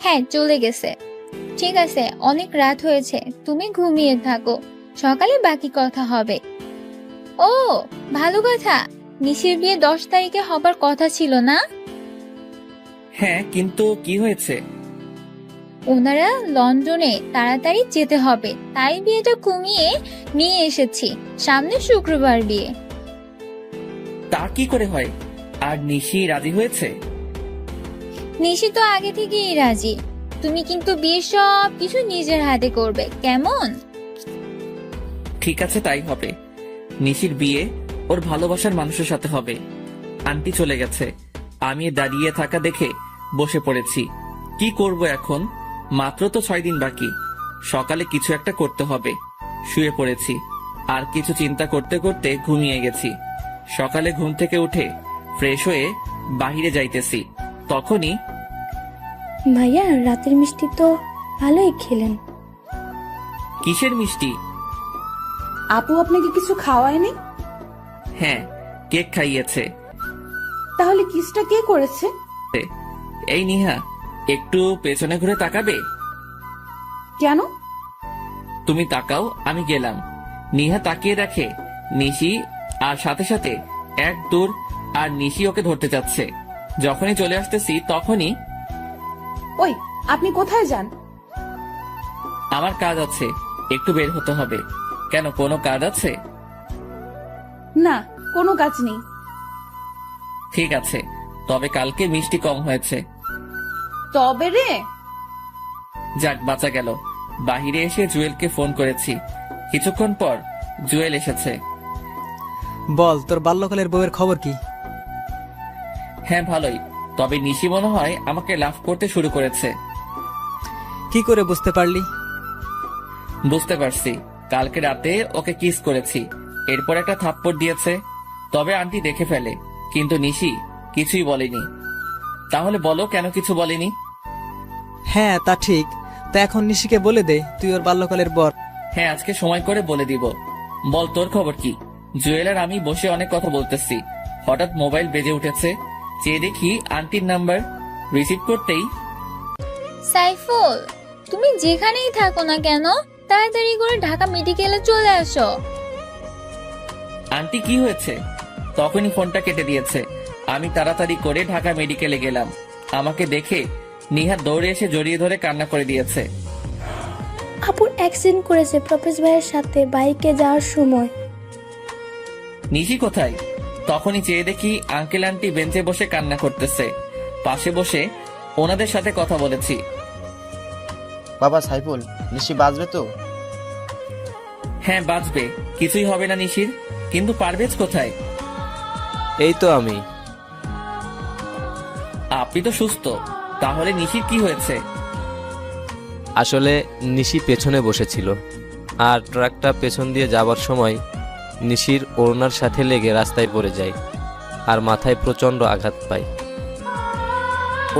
হ্যাঁ, চলে গেছে। ঠিক আছে, অনেক রাত হয়েছে, তুমি ঘুমিয়ে থাকো, সকালে বাকি কথা হবে। ও ভালো কথা, নিশির বিয়ে 10 তারিখে হবার কথা ছিল না? হ্যাঁ, কিন্তু কি হয়েছে? ওনারা লন্ডনে তাড়াতাড়ি যেতে হবে, তাই বিয়েটা কমিয়ে নিয়ে এসেছি। সামনে শুক্রবার বিয়ে। তা কি করে হয়? আর নিশি রাজি হয়েছে? নিশি তো আগে থেকেই রাজি। তুমি কিন্তু বিয়ে সব কিছু নিজের হাতে করবে, কেমন? ঠিক আছে, তাই হবে। নিশির বিয়ে ওর ভালোবাসার মানুষের সাথে হবে। আন্টি চলে গেছে, আমি দাঁড়িয়ে থাকা দেখে বসে পড়েছি। কি করব এখন? মাত্র তো 6 দিন বাকি, সকালে কিছু একটা করতে হবে। শুয়ে পড়েছি, আর কিছু চিন্তা করতে করতে ঘুমিয়ে গেছি। সকালে ঘুম থেকে উঠে ফ্রেশ হয়ে বাহিরে যাইতেছি, তখনই ভাইয়া, রাতের মিষ্টি তো ভালোই খেলেন। কিসের মিষ্টি? আপু আপনাকে কিছু খাওয়ায়নি? হ্যাঁ, কেক খাইয়েছে। তাহলে কিসটা কে করেছে? এই নিহা, একটু পেছনে ঘুরে তাকাবে? কেন? তুমি তাকাও, আমি গেলাম। নিহা তাকিয়ে দেখে নিশি, আর সাথে সাথে এক দূর, আর নিশি ওকে ধরতে যাচ্ছে। যখনই চলে আসতেছি তখনই, ওই, আপনি কোথায় যান? আমার কাজ আছে, একটু বের হতে হবে। কেন, কোনো কাজ আছে? না, কোনো কাজ নেই। ঠিক আছে, তবে কালকে মিষ্টি কম হয়েছে। তবে রে, যাক, বাঁচা গেল। বাহিরে এসে জুয়েলকে ফোন করেছি। কিছুক্ষণ পর জুয়েল এসেছে। বল, তোর বাল্যকালের বউয়ের খবর কি? হ্যাঁ, ভালোই। তবে নিশি মনে হয় আমাকে লাভ করতে শুরু করেছে। কি করে বুঝতে পারলি? বুঝতে পারছি, কালকে রাতে ওকে কিস করেছি, এরপর একটা থাপ্পড় দিয়েছে। তবে আন্টি দেখে ফেলে, কিন্তু নিশি কিছুই বলেনি। তাহলে বলো, কেন কিছু বলেনি? হ্যাঁ, তা ঠিক। তা এখন নিশিকে বলে দে তুই ওর বাল্যকালের বর। হ্যাঁ, আজকে সময় করে বলে দিব। বল, তোর খবর কি? জুয়েল আর আমি বসে অনেক কথা বলতেছি, হঠাৎ মোবাইল বেজে উঠেছে। চেয়ে দেখি আন্টির নাম্বার। রিসিভ করতেই, সাইফুল, তুমি যেখানেই থাকো না কেন, তাড়াতাড়ি করে ঢাকা মেডিকেলে চলে আসো। আন্টি কি হয়েছে? তখনই ফোনটা কেটে দিয়েছে। আমি তাড়াতাড়ি করে ঢাকা মেডিকেলে গেলাম। আমাকে দেখে নিহা দৌড়ে এসে জড়িয়ে ধরে কান্না করে দিয়েছে। আপুর অ্যাক্সিডেন্ট করেছে প্রফেস ভাইয়ের সাথে বাইকে যাওয়ার সময়। নিশি কোথায়? তখনই চেয়ে দেখি আঙ্কেল আন্টি বেঞ্চে বসে কান্না করতেছে। পাশে বসে ওনাদের সাথে কথা বলেছি। বাবা সাইফুল, নিশি বাঁচবে তো? হ্যাঁ, বাঁচবে, কিছুই হবে না নিশির। কিন্তু পারভেজ কোথায়? এই তো আমি। আপনি তো সুস্থ, তাহলে নিশির কি হয়েছে? আসলে নিশি পেছনে বসেছিল, আর ট্রাকটা পেছন দিয়ে যাবার সময় নিশির ওড়নার সাথে লেগে রাস্তায় পড়ে যায় আর মাথায় প্রচণ্ড আঘাত পায়।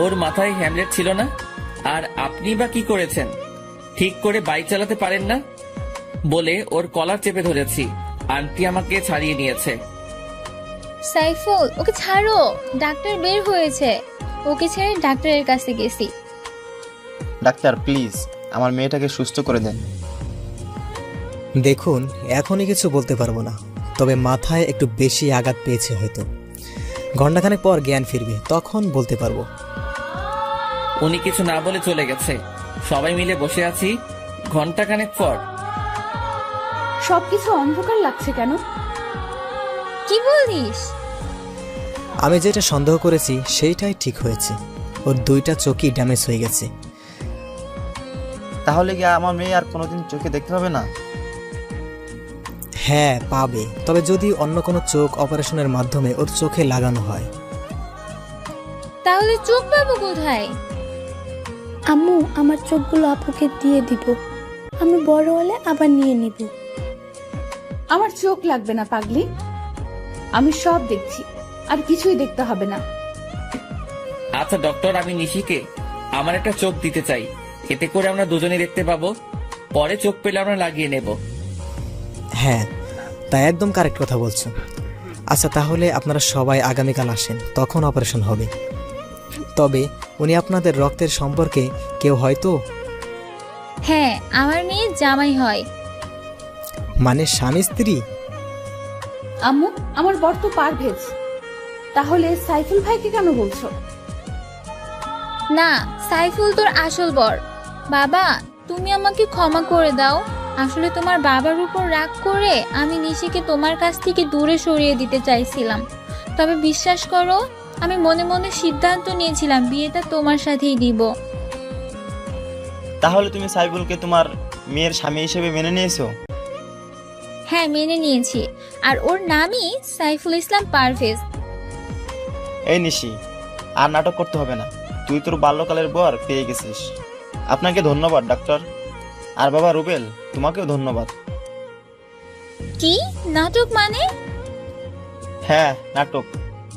ওর মাথায় হ্যামলেট ছিল না? আর আপনি বা কি করেছেন? ঠিক করে বাইক চালাতে পারেন না বলে ওর কলার চেপে ধরেছি, আন্টি আমাকে ছাড়িয়ে নিয়েছে। সাইফুল, ওকে ছাড়ো, ডাক্তার বের হয়েছে। ওকে ছেড়ে ডাক্তারের কাছে গেছি। ডাক্তার প্লিজ আমার মেয়েটাকে সুস্থ করে দেন। দেখুন, এখনই কিছু বলতে পারবো না, তবে মাথায় একটু বেশি আঘাত পেয়েছে হয়তো। ঘণ্টাখানেক পর জ্ঞান ফিরবে, তখন বলতে পারবো। উনি কিছু না বলে চলে গেছে, সবাই মিলে বসে আছি। ঘন্টাখানেক পর সবকিছু অন্ধকার লাগছে কেন? কি বলিস? আমি যেটা সন্দেহ করেছি সেইটাই ঠিক হয়েছে। ওর দুইটা চোখই ড্যামেজ হয়ে গেছে। তাহলে কি আমার মেয়ে আর কোনোদিন চোখে দেখতে পাবে না? হ্যাঁ পাবে, তবে যদি অন্য কোনো চোখ অপারেশনের মাধ্যমে ওর চোখে লাগানো হয়। তাহলে চোখ পাবো কোথায়? আম্মু, আমার চোখগুলো আপুকে দিয়ে দিব, আমি বড় হলে আবার নিয়ে নিব। আমার চোখ লাগবে না পাগলি, আমি সব দেখছি, আর কিছুই দেখতে হবে না। আচ্ছা ডক্টর, আমি নিশিকে আমার একটা চোখ দিতে চাই, এতে করে আমরা দুজনে দেখতে পাবো, পরে চোখ পেলে আমরা লাগিয়ে নেব। হ্যাঁ, তা একদম কারেক্ট কথা বলছো। আচ্ছা তাহলে আপনারা সবাই আগামীকাল আসেন, তখন অপারেশন হবে। তবে উনি আপনাদের রক্তের সম্পর্কে কেউ হয়তো? হ্যাঁ, আমার মেয়ে জামাই হয়। মানে স্বামী স্ত্রী? আম্মু, আমার বর তো পারভেজ, তাহলে সাইফুল ভাইকে কেন বলছো? না, সাইফুল তোর আসল বর। বাবা, তুমি আমাকে ক্ষমা করে দাও। আসলে তোমার বাবার উপর রাগ করে আমি নিশিকে তোমার কাছ থেকে দূরে সরিয়ে দিতে চাইছিলাম। তবে বিশ্বাস করো, আমি মনে মনে সিদ্ধান্ত নিয়েছিলাম বিয়েটা তোমার সাথেই দিব। তাহলে তুমি সাইফুলকে তোমার মেয়ের স্বামী হিসেবে মেনে নিয়েছো? হ্যাঁ, মেনে নিয়েছি। আর ওর নামই সাইফুল ইসলাম পারভেজ। এই নিশি, আর নাটক করতে হবে না, তুই তোর বাল্যকালের বর পেয়ে গেছিস। আপনাকে ধন্যবাদ ডাক্তার। আর বাবা রুবেল, তোমাকেও ধন্যবাদ। কি নাটক মানে? হ্যাঁ নাটক,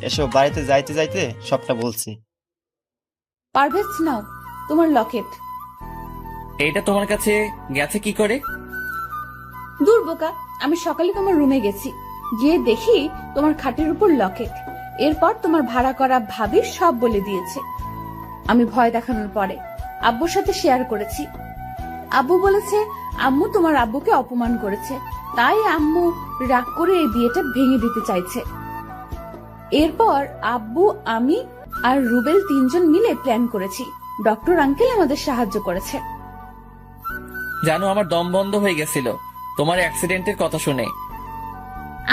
এসব বাড়িতে যাইতে যাইতে সবটা বলছি। পারভেজ, নাও তোমার লকেট। এইটা তোমার কাছে গেছে কি করে? দূর বোকা, আমি সকালে তোমার রুমে গেছি, গিয়ে দেখি তোমার খাটের উপর লকেট। এরপর তোমার ভাড়া করা ভাবি সব বলে দিয়েছে। আমি ভয় দেখানোর পরে আব্বুর সাথে শেয়ার করেছি। আব্বু বলেছে আম্মু তোমার আব্বুকে অপমান করেছে, তাই আম্মু রাগ করে এই বিয়েটা ভেঙে দিতে চাইছে। এরপর আব্বু, আমি আর রুবেল তিনজন মিলে প্ল্যান করেছি। ডক্টর আঙ্কেল আমাদের সাহায্য করেছে। জানো, আমার দম বন্ধ হয়ে গেছিল তোমার অ্যাক্সিডেন্টের কথা শুনে।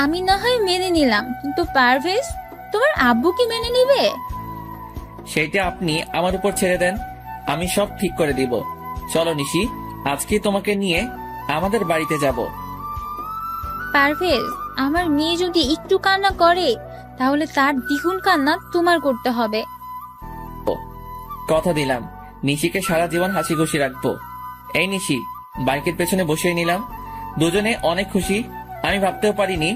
আমি না হয় মেনে নিলাম, কিন্তু পারভেজ, তোমার আব্বু কি মেনে নিবে? সেইটা আপনি আমার উপর ছেড়ে দেন, আমি সব ঠিক করে দিব। চলো নিশি, আজকে তোমাকে নিয়ে আমাদের বাড়িতে যাব। পারভেজ, আমার মেয়ে যদি একটু কান্না করে তাহলে তার দ্বিগুণ কান্না তোমার করতে হবে। কথা দিলাম, নিশিকে সারা জীবন হাসি খুশি রাখবো। এই নিশি, বাইকের পেছনে বসিয়ে নিলাম। দুজনে অনেক খুশি। আমি ভাবতেও পারিনি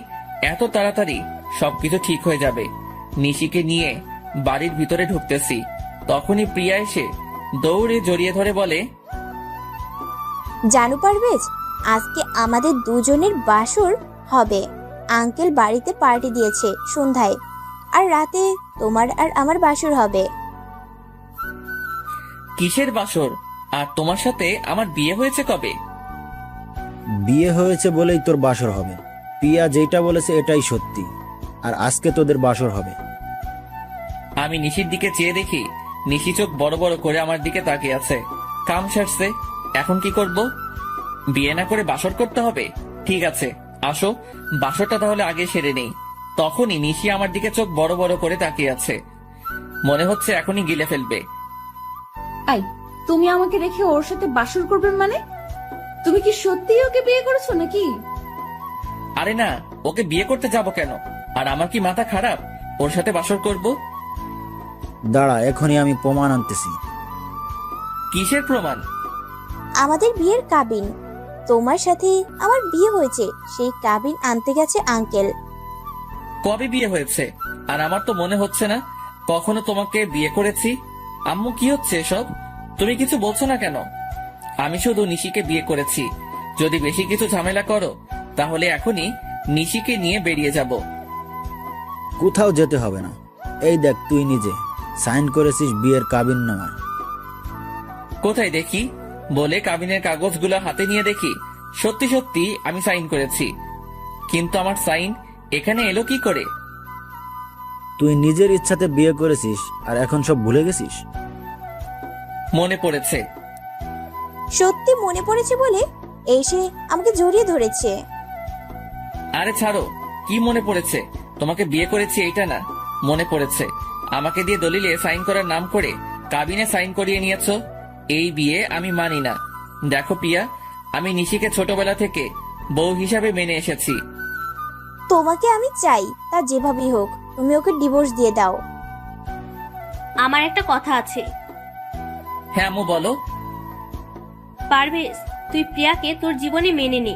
এত তাড়াতাড়ি সবকিছু ঠিক হয়ে যাবে। নিশিকে নিয়ে বাড়ির ভিতরে ঢুকতেছি, তখনই প্রিয়া এসে দৌড়ে জড়িয়ে ধরে বলে, জানো পারভেজ, আজকে আমাদের দুজনের বাসর হবে। আঙ্কেল বাড়িতে পার্টি দিয়েছে সন্ধ্যায়, আর রাতে তোমার আর আমার বাসর হবে। কিসের বাসর? আর তোমার সাথে আমার বিয়ে হয়েছে কবে? বিয়ে হয়েছে বলেই তোর বাসর হবে। পিয়া যেটা বলেছে এটাই সত্যি, আর আজকে তোদের বাসর হবে। আমি নিশির দিকে চেয়ে দেখি নিশি চোখ বড় বড় করে আমার দিকে তাকিয়ে আছে। কাম সারছে, এখন কি করব? বিয়ে না করে বাসর করতে হবে? ঠিক আছে, আসো বাসরটা তাহলে আগে সেরে নেই। তখনই নিশি আমার দিকে চোখ বড় বড় করে তাকিয়ে আছে, মনে হচ্ছে এখনই গিলে ফেলবে। আই, তুমি আমাকে রেখে ওর সাথে বাসর করবে মানে? তুমি কি সত্যিই ওকে বিয়ে করেছো নাকি? আরে না, ওকে বিয়ে করতে যাব কেন? আর আমার কি মাথা খারাপ? ওর সাথে বাসর করব? দাঁড়া, এখনই আমি প্রমাণ আনতেছি। কিসের প্রমাণ? আমাদের বিয়ের কাবিন। তোমার সাথে আমার বিয়ে হয়েছে, সেই কাবিন আনতে গেছে আঙ্কেল। কবে বিয়ে হয়েছে? আর আমার তো মনে হচ্ছে না কখনো তোমাকে বিয়ে করেছি। আম্মু, কি হচ্ছে এসব? তুমি কিছু বলছো না কেন? আমি শুধু নিশিকে বিয়ে করেছি। যদি বেশি কিছু ঝামেলা করো তাহলে এখনই নিশিকে নিয়ে বেরিয়ে যাব। কোথাও যেতে হবে না। এই দেখ, তুই নিজে সাইন করেছিস বিয়ের কাবিন নামায়। কোথায় দেখি? বলে কাবিনের কাগজগুলো হাতে নিয়ে দেখি সত্যি সত্যি আমি সাইন করেছি। কিন্তু আমার সাইন এখানে এলো কি করে? তুই নিজের ইচ্ছাতে বিয়ে করেছিস আর এখন সব ভুলে গেছিস? মনে পড়েছে। সত্যি মনে পড়েছে বলে এসে আমাকে জড়িয়ে ধরেছে। আরে ছাড়ো, কি মনে পড়েছে? তোমাকে বিয়ে করেছি এইটা না মনে পড়েছে। আমাকে দিয়ে দলিলে সাইন করার নাম করে কাবিনে সাইন করিয়ে নিয়েছো। এই বিয়ে আমি মানি না। দেখো প্রিয়া, আমি নিশিকে ছোটবেলা থেকে বউ হিসাবে মেনে এসেছি। তোমাকে আমি চাই, তা যেভাবেই হোক তুমি ওকে ডিভোর্স দিয়ে দাও। আমার একটা কথা আছে। হ্যাঁ আম্মু, বলো। পারভেজ, তুই প্রিয়াকে তোর জীবনে মেনে নে,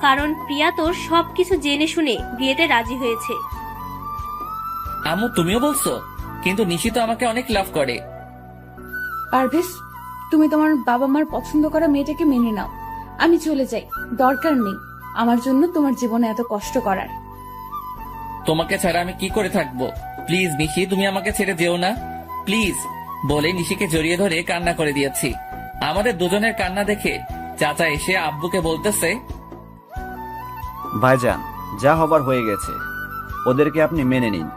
কারণ প্রিয়া তোর সবকিছু জেনে শুনে বিয়েতে রাজি হয়েছে। আম্মু, তুমিও বলছো? কিন্তু নিশি তো আমাকে অনেক লাভ করে। পারভেজ, তুমি তোমার বাবা মার পছন্দ করা মেয়েটাকে মেনে নাও। আমি চলে যাই, দরকার নেই আমার জন্য তোমার জীবনে এত কষ্ট করার। তোমাকে ছাড়া আমি কি করে থাকবো? প্লিজ নিশি, তুমি আমাকে ছেড়ে যেও না প্লিজ। বলে নিশিকে জড়িয়ে ধরে কান্না করে দিয়েছি। আমাদের দুজনের কান্না দেখে চাচা এসে আব্বুকে বলতেছে, ভাইজান, যা হবার হয়ে গেছে, ওদেরকে আপনি মেনে নিন।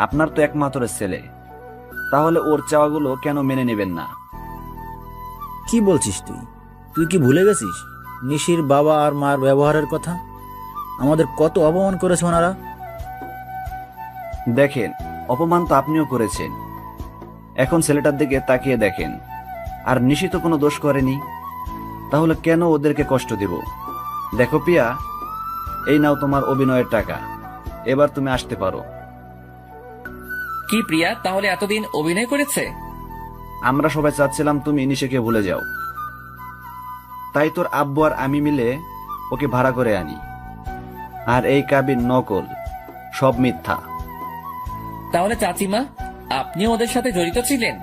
আপনার তো একমাত্র ছেলে, তাহলে ওর চাওয়াগুলো কেন মেনে নেবেন না? কি বলছিস তুই? তুই কি ভুলে গেছিস নিশির বাবা আর মার ব্যবহারের কথা? আমাদের কত অপমান করেছে ওনারা। দেখেন, অপমান তো আপনিও করেছেন। এখন ছেলেটার দিকে তাকিয়ে দেখেন, আর নিশি তো কোনো দোষ করেনি, তাহলে কেন ওদেরকে কষ্ট দিব? দেখো পিয়া, এই নাও তোমার অভিনয়ের টাকা, এবার তুমি আসতে পারো। কি প্রিয়া তাহলে এতদিন অভিনয় করেছে? আমরা সবাই চাচ্ছিলাম তুমি নিশিকে ভুলে যাও, তাই তোর আব্বু আর আমি মিলে ওকে ভাড়া করে আনি। আর এই কাবিন নকল, সব মিথ্যা। তাহলে চাচিমা, আপনিও ওদের সাথে জড়িত ছিলেন?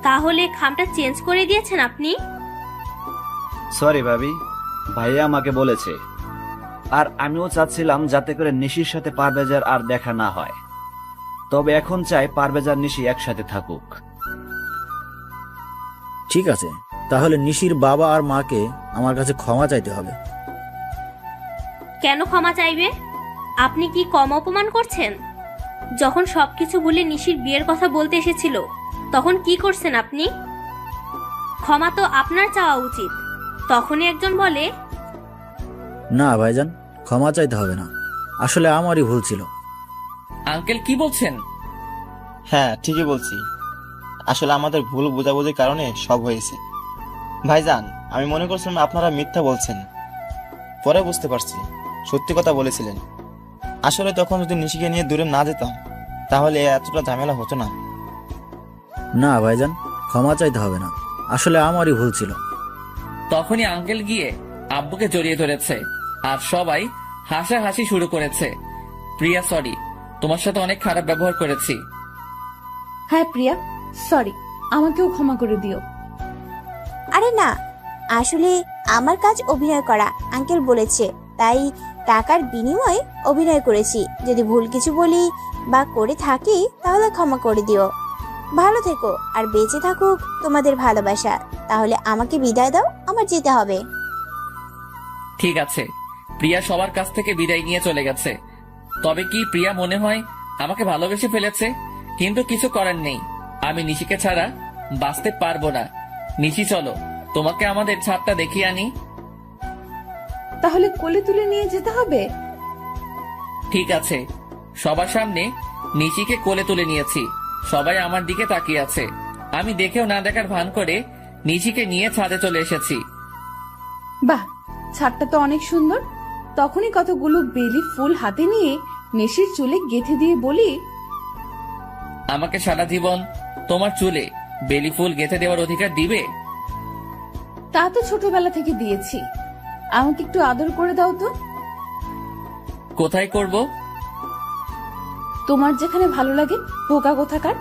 তাহলে খামটা চেঞ্জ করে দিয়েছেন আপনি? সরি ভাবি, ভাইয়া আমাকে বলেছে। আর আমিও চাচ্ছিলাম যাতে করে নিশির সাথে পারভেজার আর দেখা না হয়। তবে এখন চাই পারভেজার নিশি একসাথে থাকুক। ঠিক আছে, তাহলে নিশির বাবা আর মাকে আমার কাছে ক্ষমা চাইতে হবে। কেন ক্ষমা চাইবে? আপনি কি কম অপমান করছেন? যখন সবকিছু ভুলে নিশির বিয়ের কথা বলতে এসেছিল তখন কি করছেন আপনি? ক্ষমা তো আপনার চাওয়া উচিত। তখনই একজন বলে, না ভাইজান, ক্ষমা চাইতে হবে না, আসলে আমারই ভুল ছিল। আঙ্কেল কি বলছেন? হ্যাঁ, ঠিকই বলছি। আসলে আমাদের ভুল বোঝাবুঝির কারণে সব হয়েছে। ভাইজান, আমি মনে করছিলাম আপনারা মিথ্যা বলছেন, পরে বুঝতে পারছি সত্যি কথা বলেছিলেন। আসলে তখন যদি নিশিকে নিয়ে দূরে না যেতাম তাহলে এতটা ঝামেলা হতো না। না ভাইজান, ক্ষমা চাইতে হবে না, আসলে আমারই ভুল ছিল। তখনই আঙ্কেল গিয়ে আব্বুকে জড়িয়ে ধরেছে আর সবাই হাসাহাসি শুরু করেছে। প্রিয়া সরি, তোমার সাথে অনেক খারাপ ব্যবহার করেছি। হ্যাঁ প্রিয়া, সরি, আমাকেও ক্ষমা করে দিও। আরে না, আসলে আমার কাজ অভিনয় করা, আঙ্কেল বলেছে, তাই টাকার বিনিময়ে অভিনয় করেছি। যদি ভুল কিছু বলি বা করে থাকি তাহলে ক্ষমা করে দিও। ভালো থেকো আর বেঁচে থাকুক তোমাদের ভালোবাসা। তাহলে আমাকে বিদায় দাও, আমার যেতে হবে। ঠিক আছে। প্রিয়া সবার কাছ থেকে বিদায় নিয়ে চলে গেছে। তবে কি প্রিয়া মনে হয় আমাকে ভালোবেসে ফেলেছে? কিন্তু কিছু করার নেই, আমি নিশিকে ছাড়া বাঁচতে পারবো না। নিশি চলো, তোমাকে আমাদের ছাদটা দেখিয়ে আনি। তাহলে কোলে তুলে নিয়ে যেতে হবে? ঠিক আছে। সবার সামনে নিশিকে কোলে তুলে নিয়েছি, সবাই আমার দিকে তাকিয়ে আছে। আমি দেখেও না দেখার ভান করে নিশিকে নিয়ে ছাদে চলে এসেছি। বাহ, ছাদটা তো অনেক সুন্দর। তখনই কতগুলো বেলি ফুল হাতে নিয়ে নিশির চুলে গেঁথে দিয়ে বলি, আমাকে সারা জীবন তোমার চুলে বেলি ফুল গেঁথে দেওয়ার অধিকার দিবে? তা তো ছোটবেলা থেকে দিয়েছি, আমাকে একটু আদর করে দাও তো। কোথায় করব? তোমার যেখানে ভালো লাগে, বোকা কোথাকার।